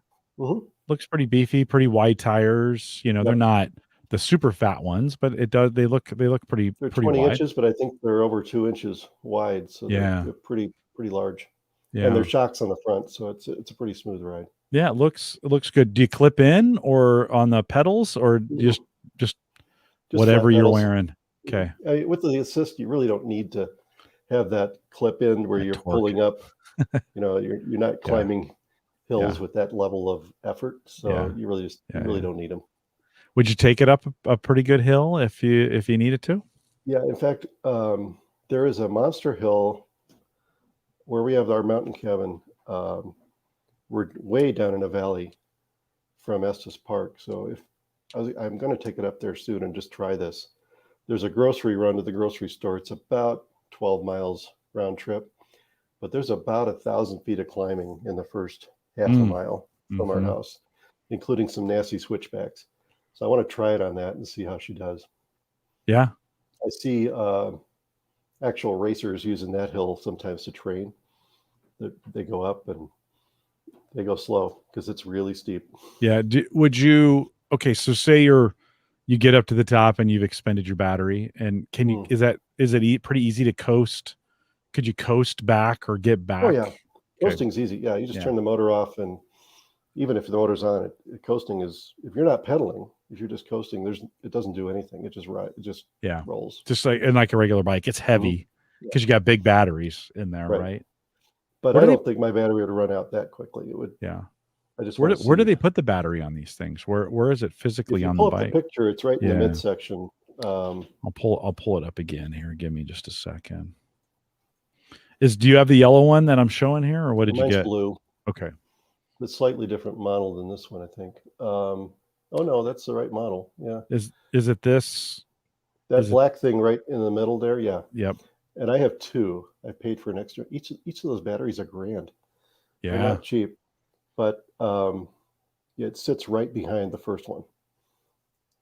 Speaker 1: Looks pretty beefy, pretty wide tires. They're not the super fat ones, but they look pretty
Speaker 2: They're
Speaker 1: pretty
Speaker 2: 20
Speaker 1: wide.
Speaker 2: inches, but I think they're over 2 inches wide. So they're pretty large.
Speaker 1: Yeah.
Speaker 2: And they're shocks on the front, so it's a pretty smooth ride.
Speaker 1: Yeah, it looks good. Do you clip in or on the pedals, or just whatever you're wearing? Okay.
Speaker 2: With the assist, you really don't need to have that clip in where you're pulling up. You're not climbing hills with that level of effort. So you really really don't need them.
Speaker 1: Would you take it up a pretty good hill if you needed to?
Speaker 2: Yeah. In fact, there is a monster hill where we have our mountain cabin. We're way down in a valley from Estes Park. So I'm going to take it up there soon and just try this. There's a grocery run to the grocery store. It's about 12 miles round trip, but there's about 1,000 feet of climbing in the first half a mile from our house, including some nasty switchbacks. So I want to try it on that and see how she does.
Speaker 1: Yeah.
Speaker 2: I see actual racers using that hill sometimes to train. They go up and they go slow because it's really steep.
Speaker 1: Yeah. So say you get up to the top and you've expended your battery, and is it pretty easy to coast? Could you coast back or get back?
Speaker 2: Oh yeah. Coasting's easy. Yeah. You just turn the motor off, and even if the motor's on, coasting is, if you're not pedaling, if you're just coasting, it doesn't do anything. It just rolls.
Speaker 1: Just like a regular bike. It's heavy because you got big batteries in there, right?
Speaker 2: But I don't think my battery would run out that quickly. It would.
Speaker 1: Yeah.
Speaker 2: I just
Speaker 1: where do they put the battery on these things? Where is it physically on the bike?
Speaker 2: The picture, it's right in the midsection.
Speaker 1: I'll pull it up again here. Give me just a second. Do you have the yellow one that I'm showing here, or what did you get?
Speaker 2: Blue.
Speaker 1: Okay.
Speaker 2: It's a slightly different model than this one, I think. Oh no, that's the right model. Yeah.
Speaker 1: Is it this?
Speaker 2: That
Speaker 1: Is it?
Speaker 2: black thing right in the middle there. Yeah.
Speaker 1: Yep.
Speaker 2: And I have two. I paid for an extra. Each of those batteries are $1,000. They're
Speaker 1: Yeah.
Speaker 2: not cheap, but it sits right behind the first one.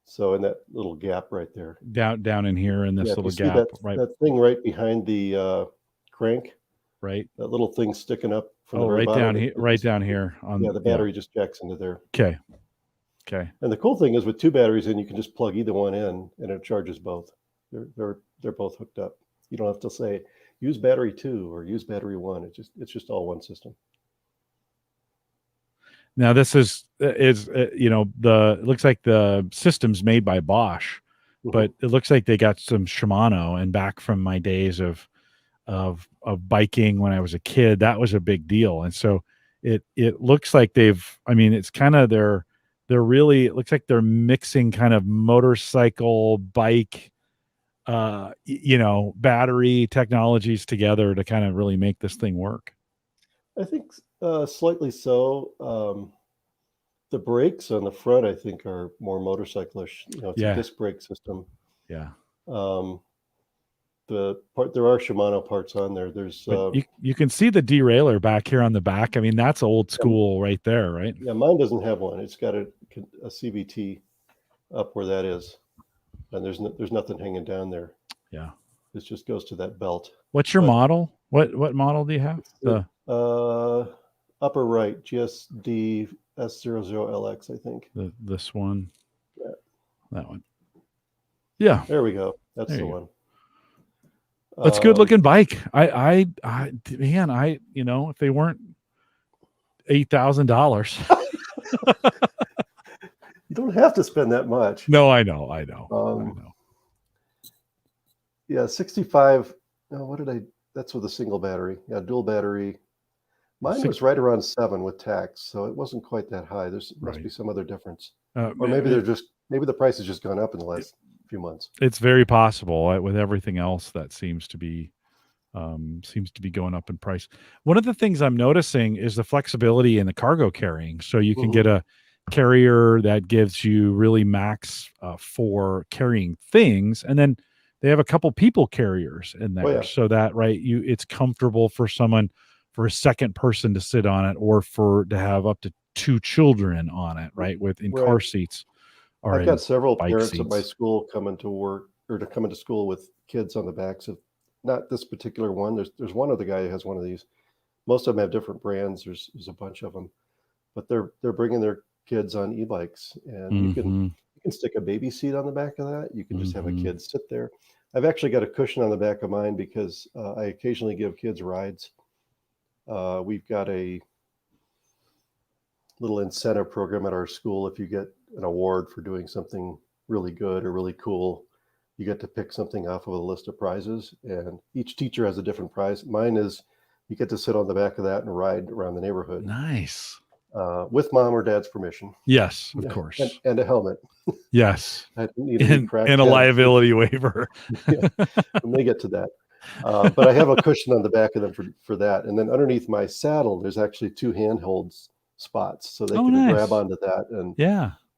Speaker 2: So in that little gap right there.
Speaker 1: Down in here in this
Speaker 2: Yeah, if
Speaker 1: little
Speaker 2: you see
Speaker 1: gap, right?
Speaker 2: that thing right behind the crank,
Speaker 1: Right.
Speaker 2: that little thing sticking up from the
Speaker 1: Oh,
Speaker 2: very
Speaker 1: right
Speaker 2: bottom.
Speaker 1: down here. Right down here.
Speaker 2: Yeah, the battery just jacks into there.
Speaker 1: Okay. Okay.
Speaker 2: And the cool thing is with two batteries in, you can just plug either one in, and it charges both. They're both hooked up. You don't have to say use battery 2 or use battery 1. It's just all one system.
Speaker 1: Now this is it looks like the system's made by Bosch, but it looks like they got some Shimano, and back from my days of biking when I was a kid, that was a big deal. And so it looks like it's kind of they're really, it looks like they're mixing kind of motorcycle, bike, battery technologies together to kind of really make this thing work.
Speaker 2: I think slightly so. The brakes on the front, I think, are more motorcyclish. It's a disc brake system.
Speaker 1: Yeah.
Speaker 2: There are Shimano parts on there. There's
Speaker 1: you can see the derailleur back here on the back. I mean, that's old school right there, right?
Speaker 2: Yeah, mine doesn't have one. It's got a CVT up where that is, and there's nothing hanging down there.
Speaker 1: Yeah,
Speaker 2: it just goes to that belt.
Speaker 1: What's your model? What model do you have?
Speaker 2: The upper right, GSD S00LX, I think.
Speaker 1: This one.
Speaker 2: Yeah.
Speaker 1: That one. Yeah.
Speaker 2: There we go. That's the one.
Speaker 1: That's a good looking bike. Man, if they weren't $8,000.
Speaker 2: You don't have to spend that much.
Speaker 1: No, I know. I know.
Speaker 2: Yeah, 65. No, that's with a single battery. Yeah, dual battery. Mine was right around 7 with tax, so it wasn't quite that high. Must be some other difference, or maybe maybe the price has just gone up in the last few months.
Speaker 1: It's very possible. With everything else, that seems to be going up in price. One of the things I'm noticing is the flexibility in the cargo carrying. So you can get a carrier that gives you really max for carrying things, and then they have a couple people carriers in there, so that it's comfortable for a second person to sit on it, or to have up to 2 children on it, right? Car seats.
Speaker 2: I've got several parents at my school coming to work or to come into school with kids on the backs of, not this particular one. There's one other guy who has one of these. Most of them have different brands. There's a bunch of them, but they're bringing their kids on e-bikes, and you can stick a baby seat on the back of that. You can just have a kid sit there. I've actually got a cushion on the back of mine because I occasionally give kids rides. We've got a little incentive program at our school. If you get an award for doing something really good or really cool, you get to pick something off of a list of prizes, and each teacher has a different prize. Mine is you get to sit on the back of that and ride around the neighborhood.
Speaker 1: Nice.
Speaker 2: With mom or dad's permission.
Speaker 1: Yes, of course.
Speaker 2: And a helmet.
Speaker 1: Yes.
Speaker 2: I need
Speaker 1: and a liability waiver.
Speaker 2: Yeah, we may get to that. But I have a cushion on the back of them for that. And then underneath my saddle, there's actually 2 handhold spots, so they can grab onto that and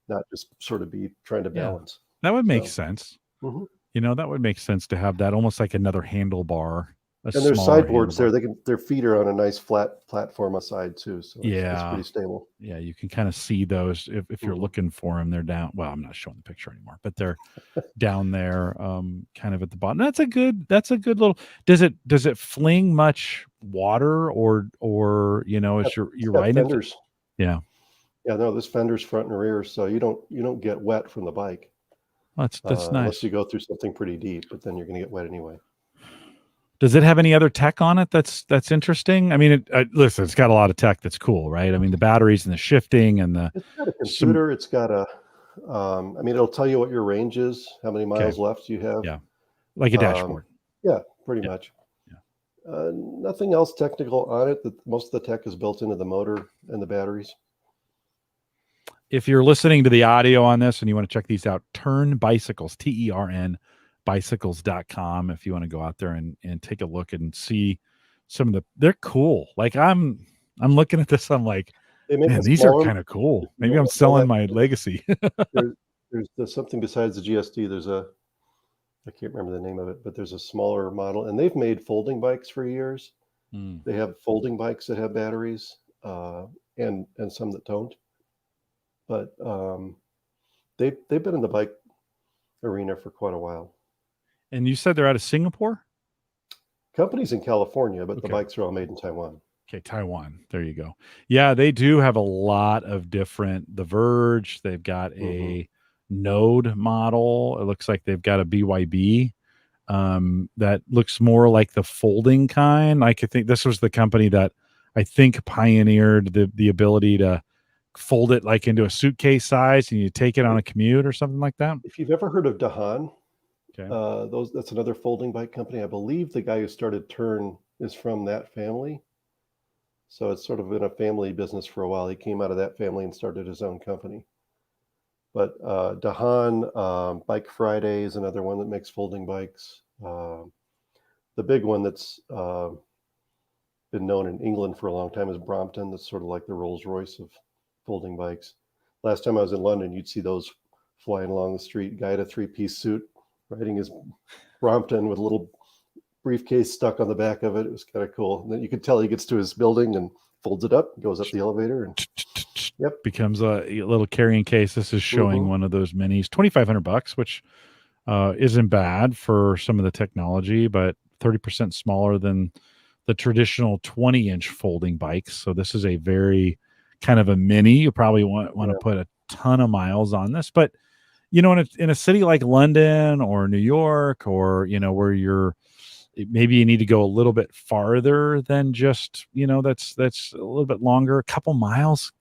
Speaker 2: not just sort of be trying to balance.
Speaker 1: That would make sense. That would make sense to have that almost like another handlebar.
Speaker 2: And there's sideboards there. Their feet are on a nice flat platform aside too, so it's pretty stable.
Speaker 1: Yeah, you can kind of see those if you're looking for them. They're down. Well, I'm not showing the picture anymore, but they're down there, kind of at the bottom. That's a good little. Does it fling much water or as you're riding
Speaker 2: fenders?
Speaker 1: Yeah.
Speaker 2: No, this fender's front and rear, so you don't get wet from the bike.
Speaker 1: That's nice.
Speaker 2: Unless you go through something pretty deep, but then you're going to get wet anyway.
Speaker 1: Does it have any other tech on it that's interesting? I mean, listen, it's got a lot of tech that's cool, right? I mean, the batteries and the shifting and
Speaker 2: it's got a computer. It's got it'll tell you what your range is, how many miles left you have.
Speaker 1: Yeah, like a dashboard.
Speaker 2: Yeah, pretty much. Yeah. Nothing else technical on it. Most of the tech is built into the motor and the batteries.
Speaker 1: If you're listening to the audio on this and you want to check these out, Tern Bicycles, TERN bicycles.com, if you want to go out there and take a look and see they're cool. Like I'm looking at this, I'm like,
Speaker 2: They make
Speaker 1: Man,
Speaker 2: a
Speaker 1: these are
Speaker 2: smaller.
Speaker 1: kind of cool. Maybe I'm
Speaker 2: Well,
Speaker 1: selling my legacy.
Speaker 2: there's something besides the GSD. I can't remember the name of it, but there's a smaller model, and they've made folding bikes for years.
Speaker 1: Mm.
Speaker 2: They have folding bikes that have batteries, and some that don't. But they've been in the bike arena for quite a while.
Speaker 1: And you said they're out of Singapore?
Speaker 2: Companies in California, but the
Speaker 1: Okay.
Speaker 2: bikes are all made in Taiwan.
Speaker 1: Okay, Taiwan. There you go. Yeah, they do have a lot of different. The Verge, they've got a Node model. It looks like they've got a BYB that looks more like the folding kind. I could think this was the company that I think pioneered the ability to fold it like into a suitcase size and you take it on a commute or something like that.
Speaker 2: If you've ever heard of Dahan,
Speaker 1: Okay.
Speaker 2: that's another folding bike company. I believe the guy who started Tern is from that family. So it's sort of been a family business for a while. He came out of that family and started his own company. But Dahan, Bike Friday is another one that makes folding bikes. The big one that's been known in England for a long time is Brompton. That's sort of like the Rolls Royce of folding bikes. Last time I was in London, you'd see those flying along the street. Guy in a three-piece suit riding his Brompton with a little briefcase stuck on the back of it. It was kind of cool. And then you could tell he gets to his building and folds it up, goes up the elevator, and
Speaker 1: becomes a little carrying case. This is showing one of those minis, $2,500, which isn't bad for some of the technology, but 30% smaller than the traditional 20-inch folding bikes. So this is a very kind of a mini. You probably want to put a ton of miles on this, but in a city like London or New York, or where maybe you need to go a little bit farther than just that's a little bit longer, a couple miles,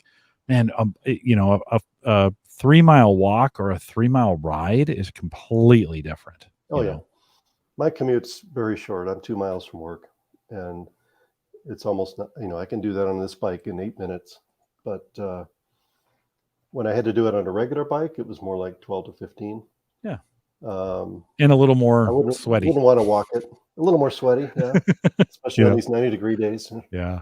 Speaker 1: man. A 3-mile walk or a 3-mile ride is completely different.
Speaker 2: My commute's very short. I'm 2 miles from work, and it's almost not, I can do that on this bike in 8 minutes. But when I had to do it on a regular bike, it was more like 12 to 15.
Speaker 1: Yeah. And a little more sweaty.
Speaker 2: Wouldn't want to walk it. A little more sweaty, yeah. Especially on these 90-degree days.
Speaker 1: Yeah.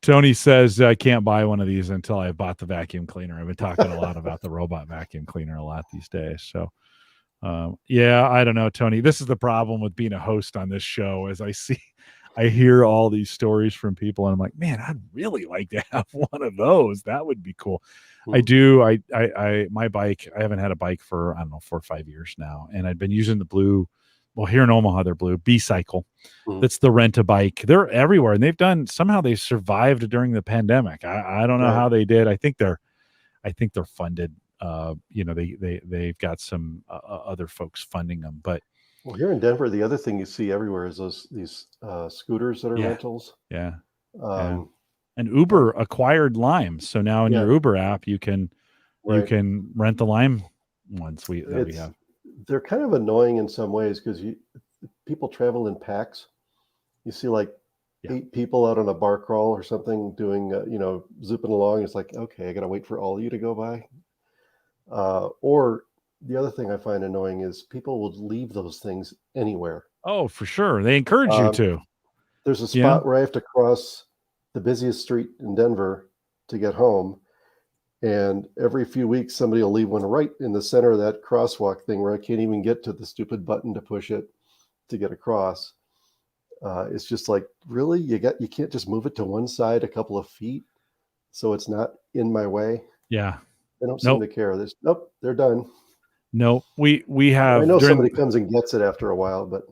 Speaker 1: Tony says I can't buy one of these until I've bought the vacuum cleaner. I've been talking a lot about the robot vacuum cleaner a lot these days. So, I don't know, Tony. This is the problem with being a host on this show. As I hear all these stories from people, and I'm like, man, I'd really like to have one of those. That would be cool. I do. My bike, I haven't had a bike for, I don't know, 4 or 5 years now. And I've been using the blue. Well, here in Omaha, they're blue B-Cycle. That's the rent-a-bike. They're everywhere. And somehow they survived during the pandemic. I don't know how they did. I think they're funded. They've got some other folks funding them. But
Speaker 2: here in Denver, the other thing you see everywhere is these scooters that are rentals.
Speaker 1: And Uber acquired Lime, so now in your Uber app you can rent the Lime ones that we have.
Speaker 2: They're kind of annoying in some ways because people travel in packs. You see like 8 people out on a bar crawl or something doing zipping along. It's like, okay, I gotta wait for all of you to go by. Or the other thing I find annoying is people will leave those things anywhere.
Speaker 1: Oh, for sure. They encourage you to.
Speaker 2: There's a spot where I have to cross the busiest street in Denver to get home. And every few weeks, somebody will leave one right in the center of that crosswalk thing where I can't even get to the stupid button to push it to get across. It's just like, really? You can't just move it to one side a couple of feet so it's not in my way?
Speaker 1: Yeah.
Speaker 2: They don't seem to care. They're done.
Speaker 1: No, we have.
Speaker 2: I know somebody comes and gets it after a while, but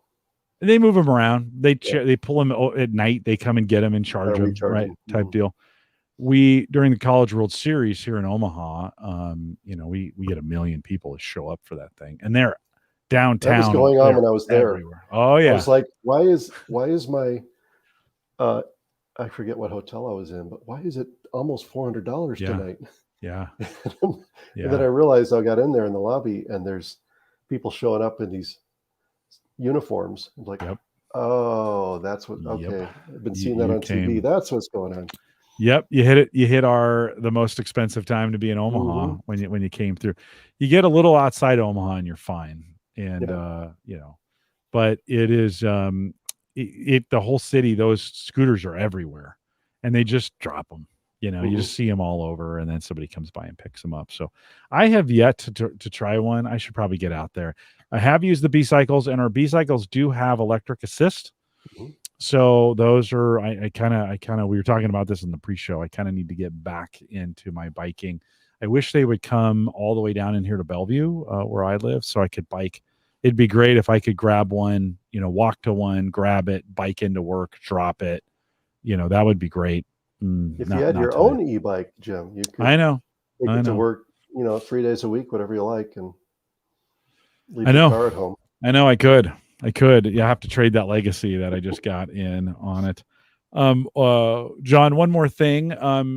Speaker 1: they move them around. They pull them at night. They come and get them and charge them, right? Type deal. We, during the College World Series here in Omaha, we get 1 million people to show up for that thing, and they're downtown.
Speaker 2: That was going on when I was there.
Speaker 1: Everywhere. Oh yeah.
Speaker 2: I was like, why is my I forget what hotel I was in, but why is it almost $400 tonight?
Speaker 1: Yeah.
Speaker 2: And then I realized I got in there in the lobby and there's people showing up in these uniforms. I'm like, oh, that's what, okay. I've been seeing that on TV. That's what's going on.
Speaker 1: Yep. You hit it. You hit the most expensive time to be in Omaha when you came through. You get a little outside Omaha and you're fine. And, but it is, the whole city, those scooters are everywhere and they just drop them. You know, you just see them all over, and then somebody comes by and picks them up. So I have yet to try one. I should probably get out there. I have used the B-Cycles, and our B-Cycles do have electric assist. So those are, I kind of, we were talking about this in the pre-show. I kind of need to get back into my biking. I wish they would come all the way down in here to Bellevue, where I live, so I could bike. It'd be great if I could grab one, you know, walk to one, grab it, bike into work, drop it. You know, that would be great.
Speaker 2: If you had your own e-bike, Jim, you could take it to work, you know, 3 days a week, whatever you like, and leave the car at home.
Speaker 1: I know I could. You have to trade that legacy that I just got in on it. John, one more thing.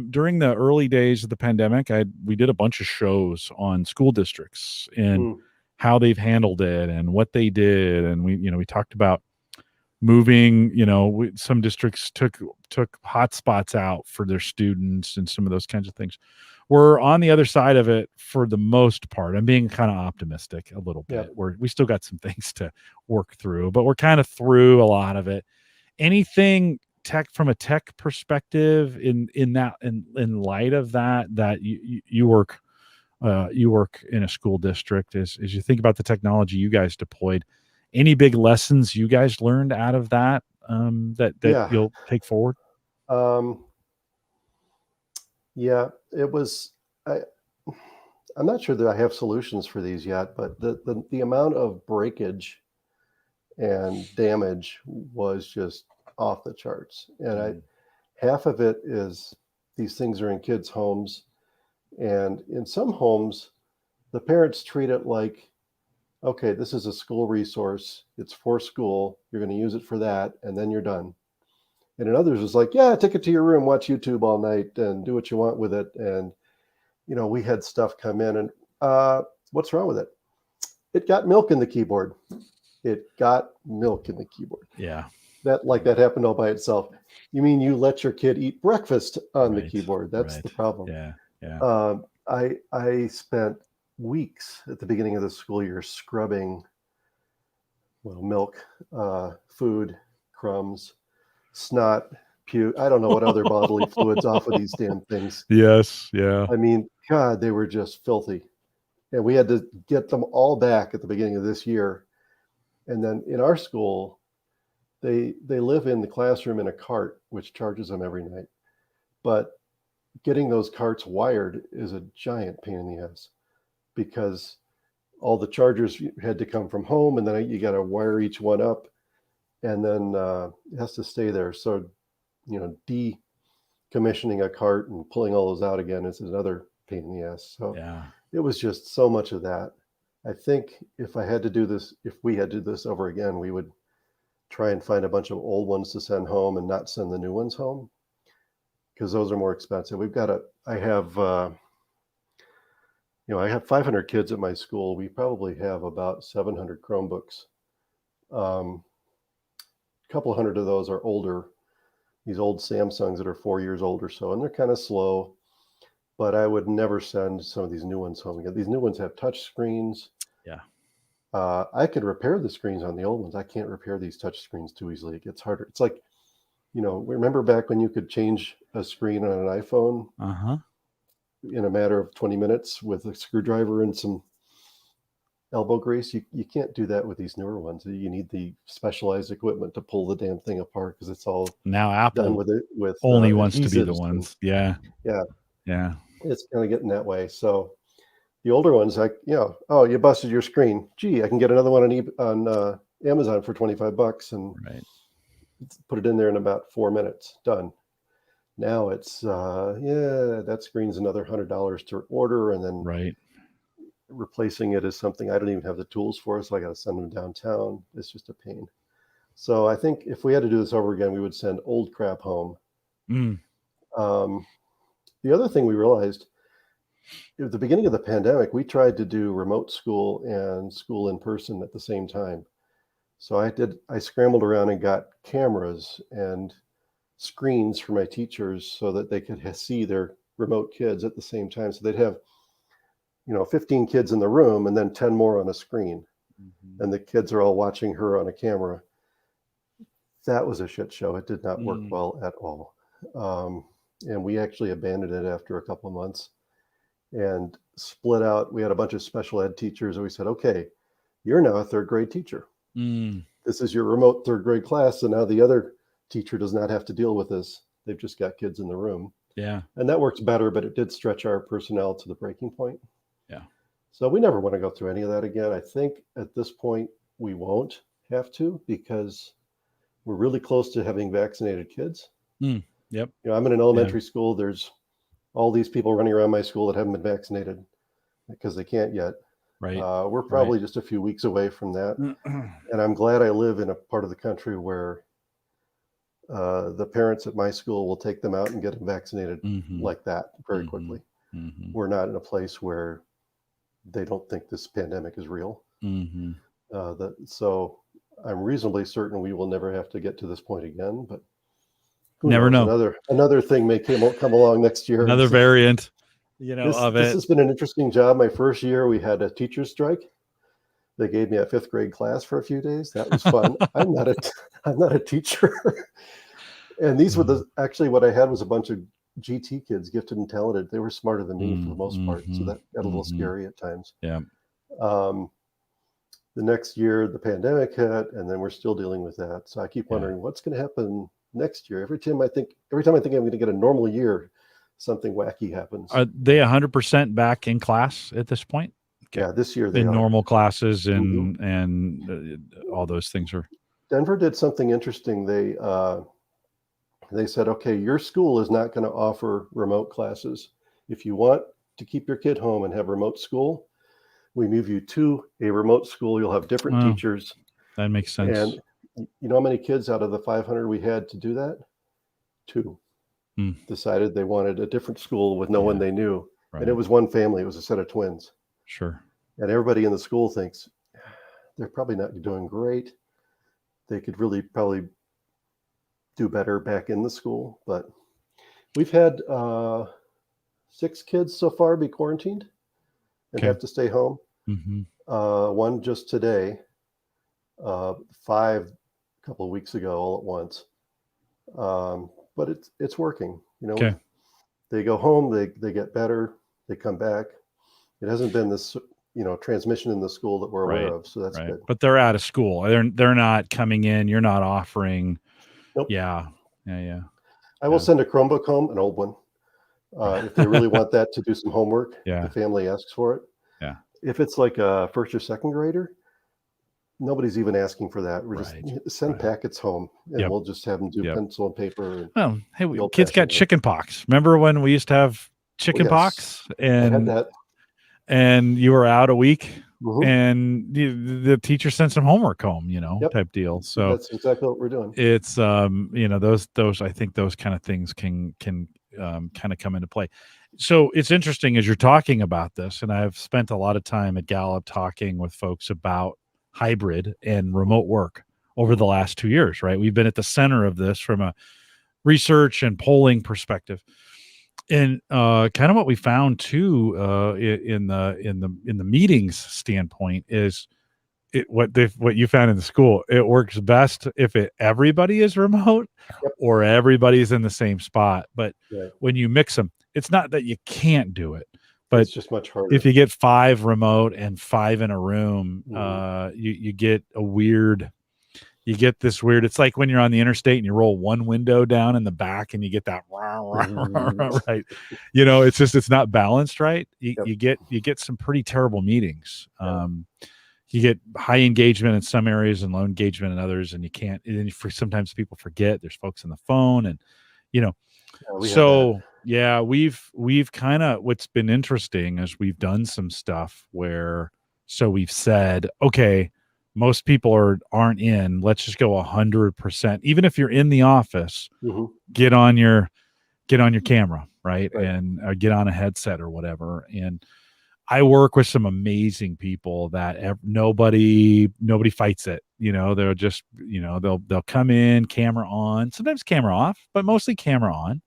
Speaker 1: During the early days of the pandemic, we did a bunch of shows on school districts and how they've handled it and what they did. And we talked about moving, some districts took hotspots out for their students and some of those kinds of things. We're on the other side of it for the most part. I'm being kind of optimistic a little bit. We still got some things to work through, but we're kind of through a lot of it. Anything from a tech perspective in light of that you work in a school district, as you think about the technology you guys deployed, any big lessons you guys learned out of that you'll take forward?
Speaker 2: It was, I'm not sure that I have solutions for these yet, but the amount of breakage and damage was just off the charts. And half of it is these things are in kids' homes. And in some homes, the parents treat it like, okay, this is a school resource. It's for school. You're going to use it for that. And then you're done. And in others, it's like, yeah, take it to your room, watch YouTube all night and do what you want with it. And, we had stuff come in and what's wrong with it? It got milk in the keyboard.
Speaker 1: Yeah.
Speaker 2: That happened all by itself. You mean you let your kid eat breakfast on the keyboard? That's the problem.
Speaker 1: Yeah.
Speaker 2: I spent weeks at the beginning of the school year scrubbing, milk, food, crumbs, snot, puke. I don't know what other bodily fluids off of these damn things.
Speaker 1: Yes. Yeah.
Speaker 2: I mean, God, they were just filthy. And we had to get them all back at the beginning of this year. And then in our school, they live in the classroom in a cart, which charges them every night. But getting those carts wired is a giant pain in the ass because all the chargers had to come from home, and then you got to wire each one up, and then it has to stay there. So, decommissioning a cart and pulling all those out again is another pain in the ass. So it was just so much of that. I think if we had to do this over again, we would try and find a bunch of old ones to send home and not send the new ones home, because those are more expensive. I have 500 kids at my school. We probably have about 700 Chromebooks. A couple hundred of those are older, these old Samsungs that are 4 years old or so, and they're kind of slow, but I would never send some of these new ones home again. These new ones have touch screens.
Speaker 1: Yeah.
Speaker 2: I could repair the screens on the old ones. I can't repair these touch screens too easily. It gets harder. It's like, remember back when you could change a screen on an iPhone in a matter of 20 minutes with a screwdriver and some elbow grease? You can't do that with these newer ones. You need the specialized equipment to pull the damn thing apart because it's all
Speaker 1: now Apple
Speaker 2: done with
Speaker 1: only wants to be the ones. Yeah.
Speaker 2: It's kind of getting that way. So the older ones, you busted your screen. Gee, I can get another one on Amazon for $25 and put it in there in about 4 minutes. Done. Now it's that screen's another $100 to order, and then replacing it is something I don't even have the tools for, so I got to send them downtown. It's just a pain. So I think if we had to do this over again, we would send old crap home. The other thing we realized at the beginning of the pandemic, we tried to do remote school and school in person at the same time. So I scrambled around and got cameras and screens for my teachers so that they could see their remote kids at the same time. So they'd have, 15 kids in the room and then 10 more on a screen. And the kids are all watching her on a camera. That was a shit show. It did not work well at all. and we actually abandoned it after a couple of months and split out. We had a bunch of special ed teachers, and we said, okay, you're now a third grade teacher. This is your remote third grade class, and now the other teacher does not have to deal with this. They've just got kids in the room.
Speaker 1: Yeah.
Speaker 2: And that works better, but it did stretch our personnel to the breaking point.
Speaker 1: Yeah.
Speaker 2: So we never want to go through any of that again. I think at this point we won't have to, because we're really close to having vaccinated kids.
Speaker 1: Yep.
Speaker 2: You know, I'm in an elementary school. There's all these people running around my school that haven't been vaccinated because they can't yet.
Speaker 1: Right.
Speaker 2: We're probably just a few weeks away from that. And I'm glad I live in a part of the country where the parents at my school will take them out and get them vaccinated like that very quickly. We're not in a place where they don't think this pandemic is real. So I'm reasonably certain we will never have to get to this point again, but
Speaker 1: never know.
Speaker 2: Another thing may come along next year.
Speaker 1: Another variant, of it.
Speaker 2: This has been an interesting job. My first year, we had a teacher's strike. They gave me a 5th grade class for a few days. That was fun. I'm not a teacher. And these were actually what I had was a bunch of GT kids, gifted and talented. They were smarter than me for the most part. So that got a little scary at times. Yeah. The next year, the pandemic hit, and then we're still dealing with that. So I keep wondering what's going to happen next year. Every time I think I'm going to get a normal year, something wacky happens.
Speaker 1: Are they 100% back in class at this point?
Speaker 2: Okay. Yeah, this year they
Speaker 1: in
Speaker 2: are.
Speaker 1: Normal classes and all those things are.
Speaker 2: Denver did something interesting. They said, okay, your school is not going to offer remote classes. If you want to keep your kid home and have remote school, we move you to a remote school. You'll have different teachers. That
Speaker 1: makes sense.
Speaker 2: And you know how many kids out of the 500 we had to do that? 2 decided they wanted a different school with no one they knew. Right. And it was one family. It was a set of twins.
Speaker 1: Sure.
Speaker 2: And everybody in the school thinks they're probably not doing great. They could really probably do better back in the school. But we've had 6 kids so far be quarantined and have to stay home. One just today, 5 a couple of weeks ago, all at once. But it's working. They go home, they get better, they come back. It hasn't been this transmission in the school that we're aware of, so that's good.
Speaker 1: But they're out of school. They're not coming in. You're not offering.
Speaker 2: Nope.
Speaker 1: Yeah.
Speaker 2: I will send a Chromebook home, an old one, if they really want that to do some homework. The family asks for it. If it's like a 1st or 2nd grader, nobody's even asking for that. We're just send packets home, and we'll just have them do pencil and paper.
Speaker 1: Well, hey, kids got chicken pox. Remember when we used to have chicken pox? And
Speaker 2: I had that. And
Speaker 1: you were out a week, and the teacher sent some homework home, type deal. So
Speaker 2: that's exactly what we're doing.
Speaker 1: It's those I think those kind of things can kind of come into play. So it's interesting as you're talking about this, and I've spent a lot of time at Gallup talking with folks about hybrid and remote work over the last 2 years, right? We've been at the center of this from a research and polling perspective. And kind of what we found too in the meetings standpoint is what you found in the school. It works best if everybody is remote or everybody's in the same spot. But when you mix them, it's not that you can't do it, but
Speaker 2: it's just much harder.
Speaker 1: If you get 5 remote and 5 in a room, you get a weird. You get this weird, it's like when you're on the interstate and you roll one window down in the back and you get that right. It's not balanced right. You get some pretty terrible meetings. You get high engagement in some areas and low engagement in others, and you can't, and sometimes people forget there's folks on the phone and we've kind of, what's been interesting is we've done some stuff where, so we've said, okay, most people aren't in. Let's just go 100%. Even if you're in the office, get on your camera, right? And get on a headset or whatever. And I work with some amazing people that nobody fights it. They'll just they'll come in, camera on, sometimes camera off, but mostly camera on,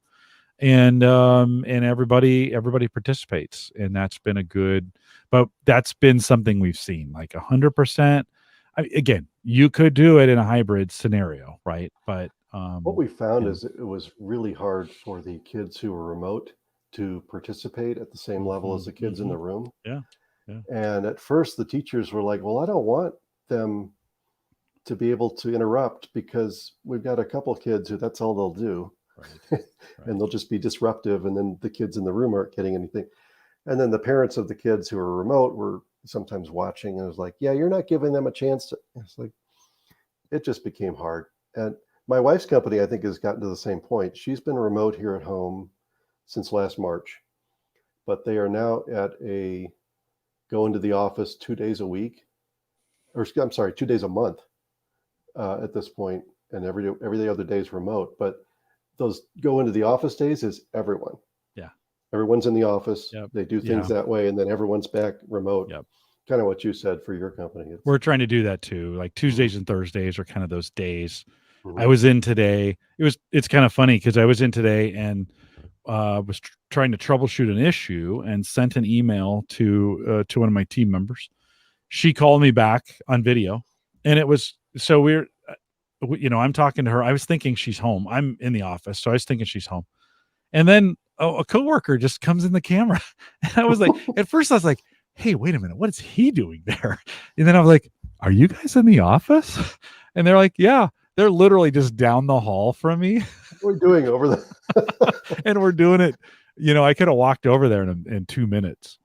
Speaker 1: and everybody participates, and that's been something we've seen, like 100%. Again, you could do it in a hybrid scenario, right? But
Speaker 2: What we found
Speaker 1: Yeah.
Speaker 2: is it was really hard for the kids who were remote to participate at the same level as the kids in the room.
Speaker 1: Yeah. Yeah.
Speaker 2: And at first, the teachers were like, well, I don't want them to be able to interrupt because we've got a couple kids who that's all they'll do.
Speaker 1: Right.
Speaker 2: And they'll just be disruptive. And then the kids in the room aren't getting anything. And then the parents of the kids who are remote were sometimes watching and it was like, yeah, you're not giving them a chance to. It's like, it just became hard. And my wife's company, I think, has gotten to the same point. She's been remote here at home since last March, but they are now at going to the office 2 days a week, or I'm sorry, 2 days a month at this point, and every other day is remote. But those go into the office days is everyone.
Speaker 1: Yeah.
Speaker 2: Everyone's in the office.
Speaker 1: Yep.
Speaker 2: They do things that way, and then everyone's back remote.
Speaker 1: Yep.
Speaker 2: Kind of what you said for your company.
Speaker 1: We're trying to do that too. Like Tuesdays and Thursdays are kind of those days.
Speaker 2: Mhm.
Speaker 1: I was in today. It's kind of funny because I was in today and was trying to troubleshoot an issue and sent an email to one of my team members. She called me back on video, and it was so weird. I'm talking to her. I was thinking she's home. I'm in the office, so I was thinking she's home. And then a coworker just comes in the camera, and I was like, at first I was like, hey, wait a minute, what is he doing there? And then I was like, are you guys in the office? And they're like, yeah. They're literally just down the hall from me.
Speaker 2: What are we doing over there?
Speaker 1: And we're doing it. I could have walked over there in 2 minutes,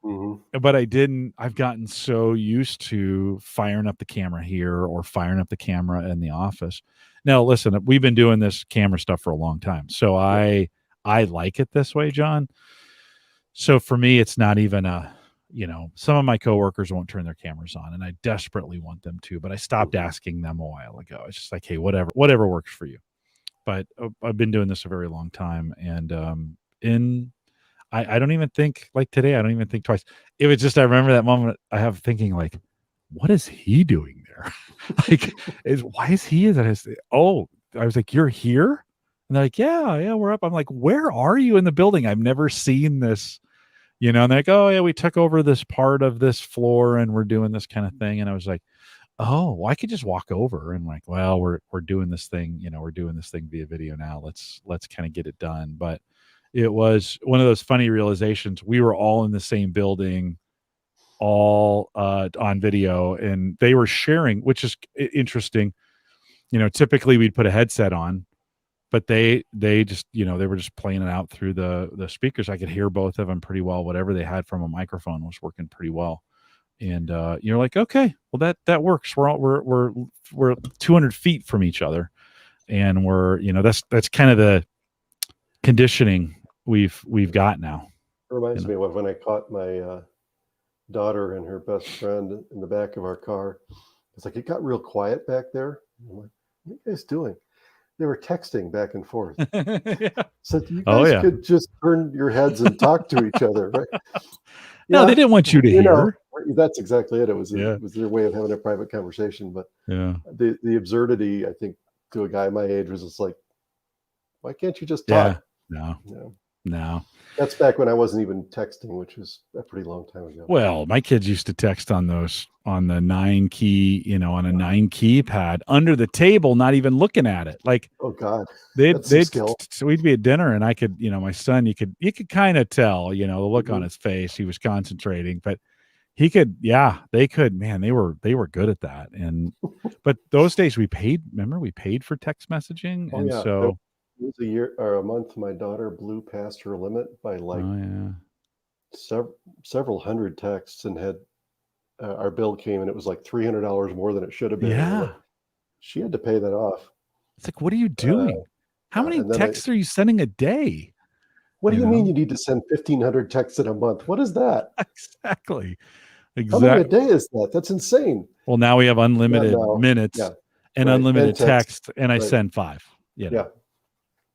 Speaker 1: but I didn't. I've gotten so used to firing up the camera here or firing up the camera in the office. Now, listen, we've been doing this camera stuff for a long time. So I like it this way, John. So for me, it's not even some of my coworkers won't turn their cameras on, and I desperately want them to, but I stopped asking them a while ago. It's just like, hey, whatever works for you. But I've been doing this a very long time, and I don't even think like today. I don't even think twice. It was just I remember that moment I have thinking like, what is he doing there? Like, why is he? I was like, you're here, and they're like, yeah, we're up. I'm like, where are you in the building? I've never seen this. And they're like, oh yeah, we took over this part of this floor and we're doing this kind of thing. And I was like, oh, well, I could just walk over and like, well, we're doing this thing, we're doing this thing via video now. Let's kind of get it done. But it was one of those funny realizations. We were all in the same building, all on video, and they were sharing, which is interesting. Typically we'd put a headset on, but they just, they were just playing it out through the speakers. I could hear both of them pretty well. Whatever they had from a microphone was working pretty well. And you're like, okay, well that works. We're 200 feet from each other, and we're that's kind of the conditioning we've got now.
Speaker 2: It reminds me of when I caught my daughter and her best friend in the back of our car. It's like it got real quiet back there. I'm like, what are you guys doing? They were texting back and forth. Yeah. So you guys could just turn your heads and talk to each other, right?
Speaker 1: No, they didn't want you to hear.
Speaker 2: That's exactly it. It was their way of having a private conversation. But the absurdity, I think, to a guy my age was just like, why can't you just talk?
Speaker 1: No.
Speaker 2: That's back when I wasn't even texting, which was a pretty long time ago.
Speaker 1: Well, my kids used to text on the 9 key, on a 9 keypad under the table, not even looking at it. Like,
Speaker 2: oh God,
Speaker 1: so we'd be at dinner and I could, my son, you could kind of tell, the look on his face, he was concentrating, but he could, they could, man, they were good at that. And, but those days we paid for text messaging.
Speaker 2: Oh,
Speaker 1: and
Speaker 2: yeah.
Speaker 1: So
Speaker 2: it was a year or a month. My daughter blew past her limit by like several hundred texts and had our bill came and it was like $300 more than it should have been.
Speaker 1: Yeah.
Speaker 2: She had to pay that off.
Speaker 1: It's like, what are you doing? How many texts are you sending a day?
Speaker 2: What do you mean you need to send 1,500 texts in a month? What is that?
Speaker 1: Exactly.
Speaker 2: How many a day is that? That's insane.
Speaker 1: Well, now we have unlimited minutes and unlimited text, and I send 5.
Speaker 2: Yeah.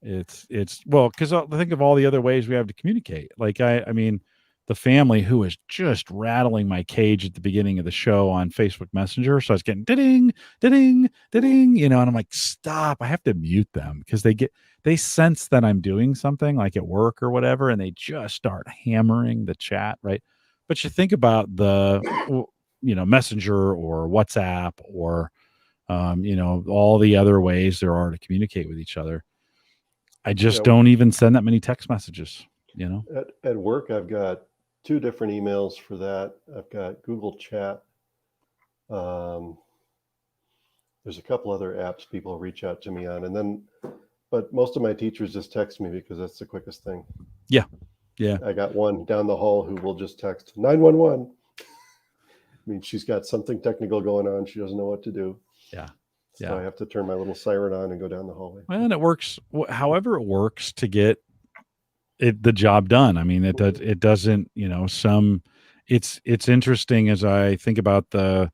Speaker 1: It's well, because think of all the other ways we have to communicate. Like I mean, the family who was just rattling my cage at the beginning of the show on Facebook Messenger, so I was getting ding, ding, ding, and I'm like, stop! I have to mute them because they sense that I'm doing something like at work or whatever, and they just start hammering the chat, right? But you think about the Messenger or WhatsApp or all the other ways there are to communicate with each other. I just don't even send that many text messages,
Speaker 2: At work, I've got 2 different emails for that. I've got Google Chat. There's a couple other apps people reach out to me on, but most of my teachers just text me because that's the quickest thing.
Speaker 1: Yeah.
Speaker 2: I got one down the hall who will just text 911. I mean, she's got something technical going on. She doesn't know what to do.
Speaker 1: Yeah.
Speaker 2: So I have to turn my little siren on and go down the hallway.
Speaker 1: Well, and it works however it works to get the job done. I mean, it doesn't, it's interesting as I think about the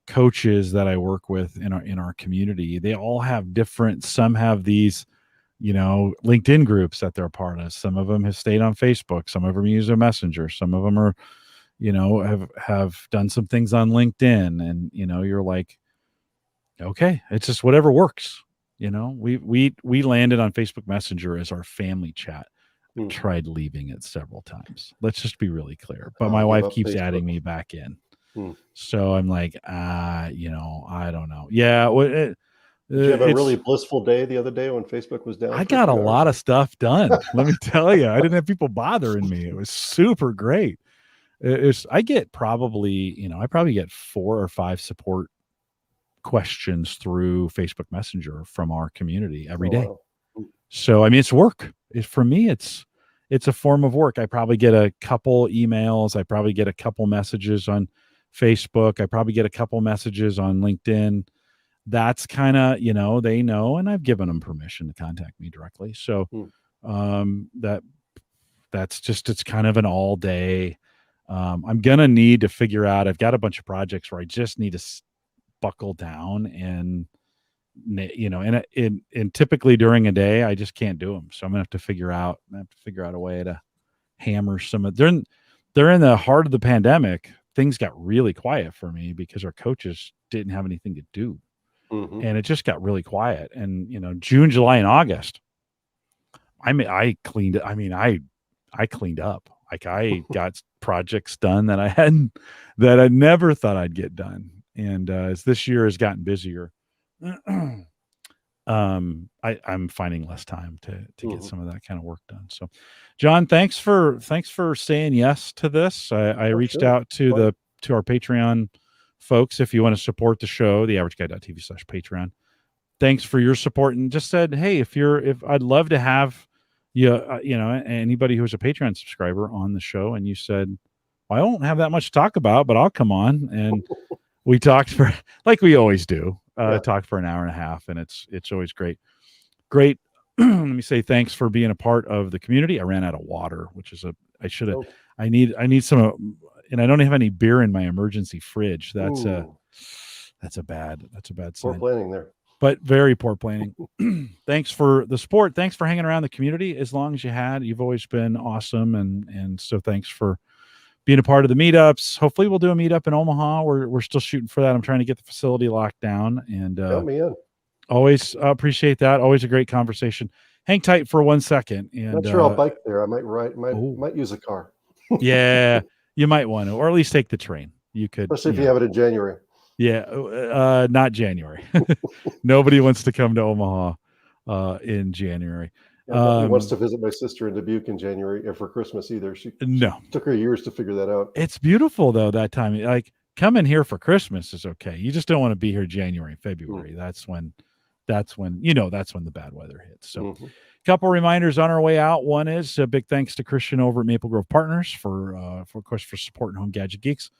Speaker 1: coaches that I work with in our community. They all have different, some have these, LinkedIn groups that they're a part of. Some of them have stayed on Facebook. Some of them use a messenger. Some of them are, have done some things on LinkedIn, and, you're like, okay, it's just whatever works. We landed on Facebook Messenger as our family chat. I tried leaving it several times. Let's just be really clear. But my wife keeps adding me back in. So I'm like, I don't know. Yeah.
Speaker 2: Did you have a really blissful day the other day when Facebook was down?
Speaker 1: I got a lot of stuff done. Let me tell you, I didn't have people bothering me. It was super great. I get probably, I probably get 4 or 5 support questions through Facebook Messenger from our community every day. Wow. So, I mean, it's work. For me, it's a form of work. I probably get a couple emails. I probably get a couple messages on Facebook. I probably get a couple messages on LinkedIn. That's kind of, they know, and I've given them permission to contact me directly. So, that's just, it's kind of an all day. I'm going to need to figure out, I've got a bunch of projects where I just need to buckle down and, and typically during a day, I just can't do them. So I'm gonna have to figure out a way to hammer some of, they're in the heart of the pandemic. Things got really quiet for me because our coaches didn't have anything to do. And it just got really quiet. And, June, July, and August, I cleaned it. I mean, I cleaned up. Like I got projects done that I never thought I'd get done. And as this year has gotten busier, I'm finding less time to get some of that kind of work done. So, John, thanks for saying yes to this. I reached out to our Patreon folks. If you want to support the show, theaverageguy.tv/Patreon. Thanks for your support, and just said, hey, if I'd love to have you, anybody who's a Patreon subscriber on the show, and you said, well, I don't have that much to talk about, but I'll come on. And we talked for, like we always do, talk for an hour and a half, and it's always great. Let me say thanks for being a part of the community. I ran out of water, which is I need some, and I don't have any beer in my emergency fridge. That's a bad sign.
Speaker 2: Poor planning there.
Speaker 1: But very poor planning. Thanks for the support. Thanks for hanging around the community as long as you had. You've always been awesome, and so thanks for being a part of the meetups. Hopefully we'll do a meetup in Omaha. We're still shooting for that. I'm trying to get the facility locked down, and
Speaker 2: count me in.
Speaker 1: Always appreciate that. Always a great conversation. Hang tight for 1 second. And
Speaker 2: not sure I'll bike there. I might use a car.
Speaker 1: Yeah, you might want to, or at least take the train. You could,
Speaker 2: especially if you have it in January.
Speaker 1: Yeah, not January. Nobody wants to come to Omaha in January.
Speaker 2: Nobody wants to visit my sister in Dubuque in January or for Christmas either. She took her years to figure that out.
Speaker 1: It's beautiful though that time. Like coming here for Christmas is okay. You just don't want to be here January and February. That's when the bad weather hits. So a couple reminders on our way out. One is a big thanks to Christian over at Maple Grove Partners for supporting Home Gadget Geeks.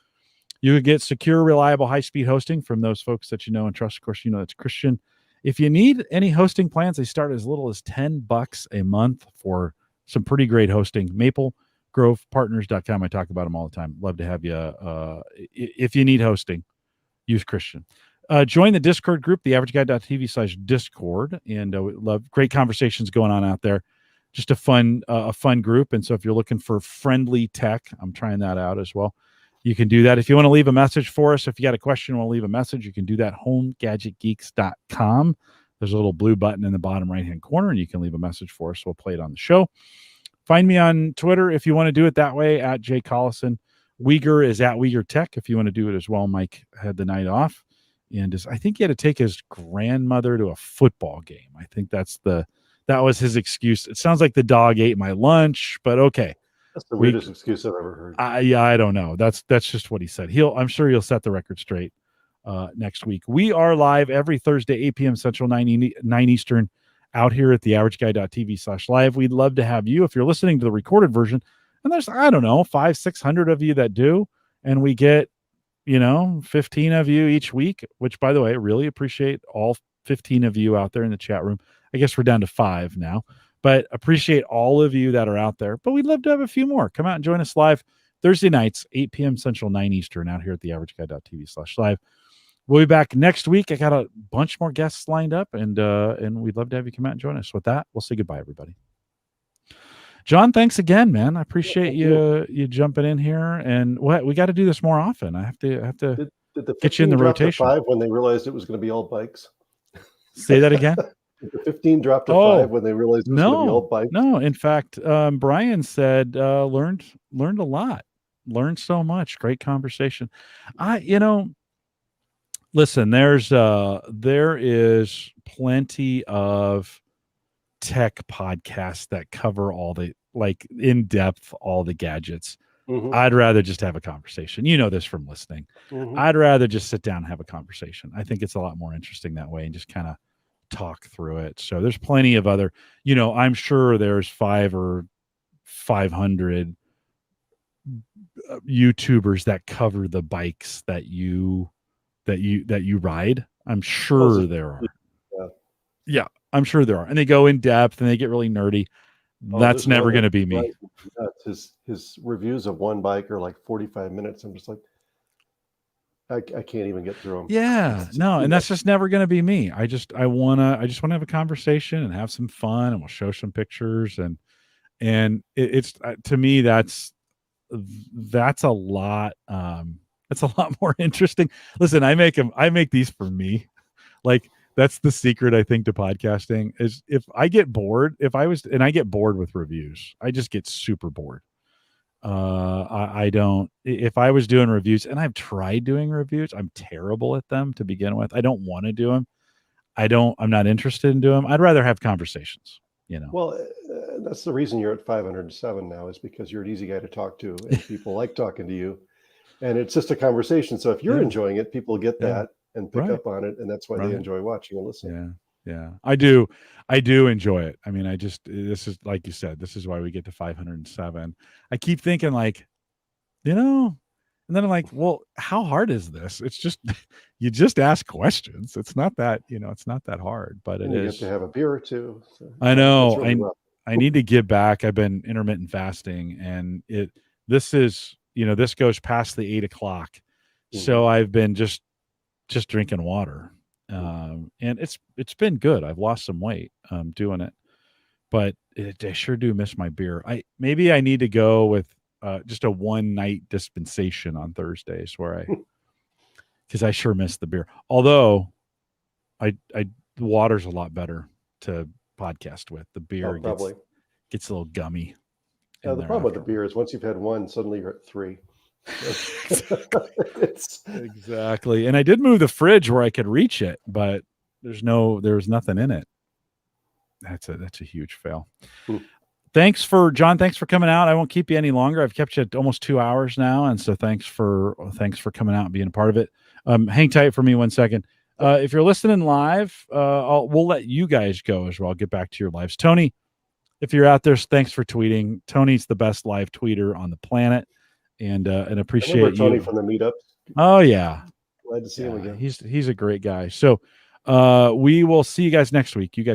Speaker 1: You could get secure, reliable, high-speed hosting from those folks that you know and trust. Of course, that's Christian. If you need any hosting plans, they start as little as $10 a month for some pretty great hosting. MapleGrovePartners.com. I talk about them all the time. Love to have you. If you need hosting, use Christian. Join the Discord group, theaverageguy.tv/Discord, and we love great conversations going on out there. Just a fun group. And so if you're looking for friendly tech, I'm trying that out as well. You can do that. If you want to leave a message for us, if you got a question, want to leave a message, you can do that. HomeGadgetGeeks.com. There's a little blue button in the bottom right-hand corner, and you can leave a message for us. We'll play it on the show. Find me on Twitter if you want to do it that way, at Collison. Wieger is at Wieger Tech if you want to do it as well. Mike had the night off. and I think he had to take his grandmother to a football game. I think that was his excuse. It sounds like the dog ate my lunch, but okay.
Speaker 2: That's the weirdest excuse I've ever heard.
Speaker 1: I don't know. That's just what he said. I'm sure he'll set the record straight next week. We are live every Thursday, 8 p.m. Central, 9 Eastern, out here at theaverageguy.tv/live. We'd love to have you if you're listening to the recorded version. And there's, I don't know, 500-600 of you that do, and we get 15 of you each week. Which, by the way, I really appreciate all 15 of you out there in the chat room. I guess we're down to 5 now. But appreciate all of you that are out there. But we'd love to have a few more. Come out and join us live Thursday nights, 8 p.m. Central, 9 Eastern, out here at theaverageguy.tv/live. We'll be back next week. I got a bunch more guests lined up, and we'd love to have you come out and join us. With that, we'll say goodbye, everybody. John, thanks again, man. I appreciate you jumping in here. And we got to do this more often. I have to
Speaker 2: did the
Speaker 1: get you in the rotation.
Speaker 2: 5 when they realized it was going to be all bikes.
Speaker 1: Say that again.
Speaker 2: The 15 dropped to 5 when they realized it was going to be all bikes.
Speaker 1: No, in fact, Brian said learned a lot, learned so much. Great conversation. Listen, there is plenty of tech podcasts that cover all the in depth all the gadgets. Mm-hmm. I'd rather just have a conversation. You know this from listening. Mm-hmm. I'd rather just sit down and have a conversation. I think it's a lot more interesting that way and just kind of talk through it. So there's plenty of other, I'm sure there's 500 or 500 YouTubers that cover the bikes that you ride. I'm sure there are. Yeah, I'm sure there are. And they go in depth and they get really nerdy. That's never going to be me.
Speaker 2: His reviews of one bike are like 45 minutes. I'm just like, I can't even get through them.
Speaker 1: Yeah, no, and that's just never going to be me. I just want to have a conversation and have some fun, and we'll show some pictures, and it's to me that's a lot. It's a lot more interesting. Listen, I make these for me. Like that's the secret, I think, to podcasting is if I get bored, I get bored with reviews, I just get super bored. I don't, if I was doing reviews, and I've tried doing reviews, I'm terrible at them to begin with. I don't want to do them. I'm not interested in doing them. I'd rather have conversations,
Speaker 2: Well, that's the reason you're at 507 now, is because you're an easy guy to talk to and people like talking to you, and it's just a conversation. So if you're enjoying it, people get that and pick up on it. And that's why they enjoy watching and listening.
Speaker 1: Yeah. I do enjoy it. I mean, this is, like you said, this is why we get to 507. I keep thinking and then I'm like, well, how hard is this? It's just, you just ask questions. It's not that, it's not that hard, but it is.
Speaker 2: You have to have a beer or two. So
Speaker 1: I know. Really I need to give back. I've been intermittent fasting, and this goes past the 8 o'clock. Mm-hmm. So I've been just drinking water. And it's been good. I've lost some weight doing it, but I sure do miss my beer. Maybe I need to go with just a one night dispensation on Thursdays because I sure miss the beer. Although the water's a lot better to podcast with. The beer gets a little gummy.
Speaker 2: The problem with the beer is once you've had one, suddenly you're at 3.
Speaker 1: Exactly. And I did move the fridge where I could reach it, but there was nothing in it. That's a huge fail. Thanks for coming out. I won't keep you any longer. I've kept you at almost 2 hours now, and so thanks for coming out and being a part of it. Hang tight for me 1 second. If you're listening live, we'll let you guys go as well. I'll get back to your lives. Tony, if you're out there, thanks for tweeting. Tony's the best live tweeter on the planet. And appreciate
Speaker 2: Tony from the meetups.
Speaker 1: Oh yeah,
Speaker 2: glad to see him again.
Speaker 1: He's a great guy. So we will see you guys next week. You guys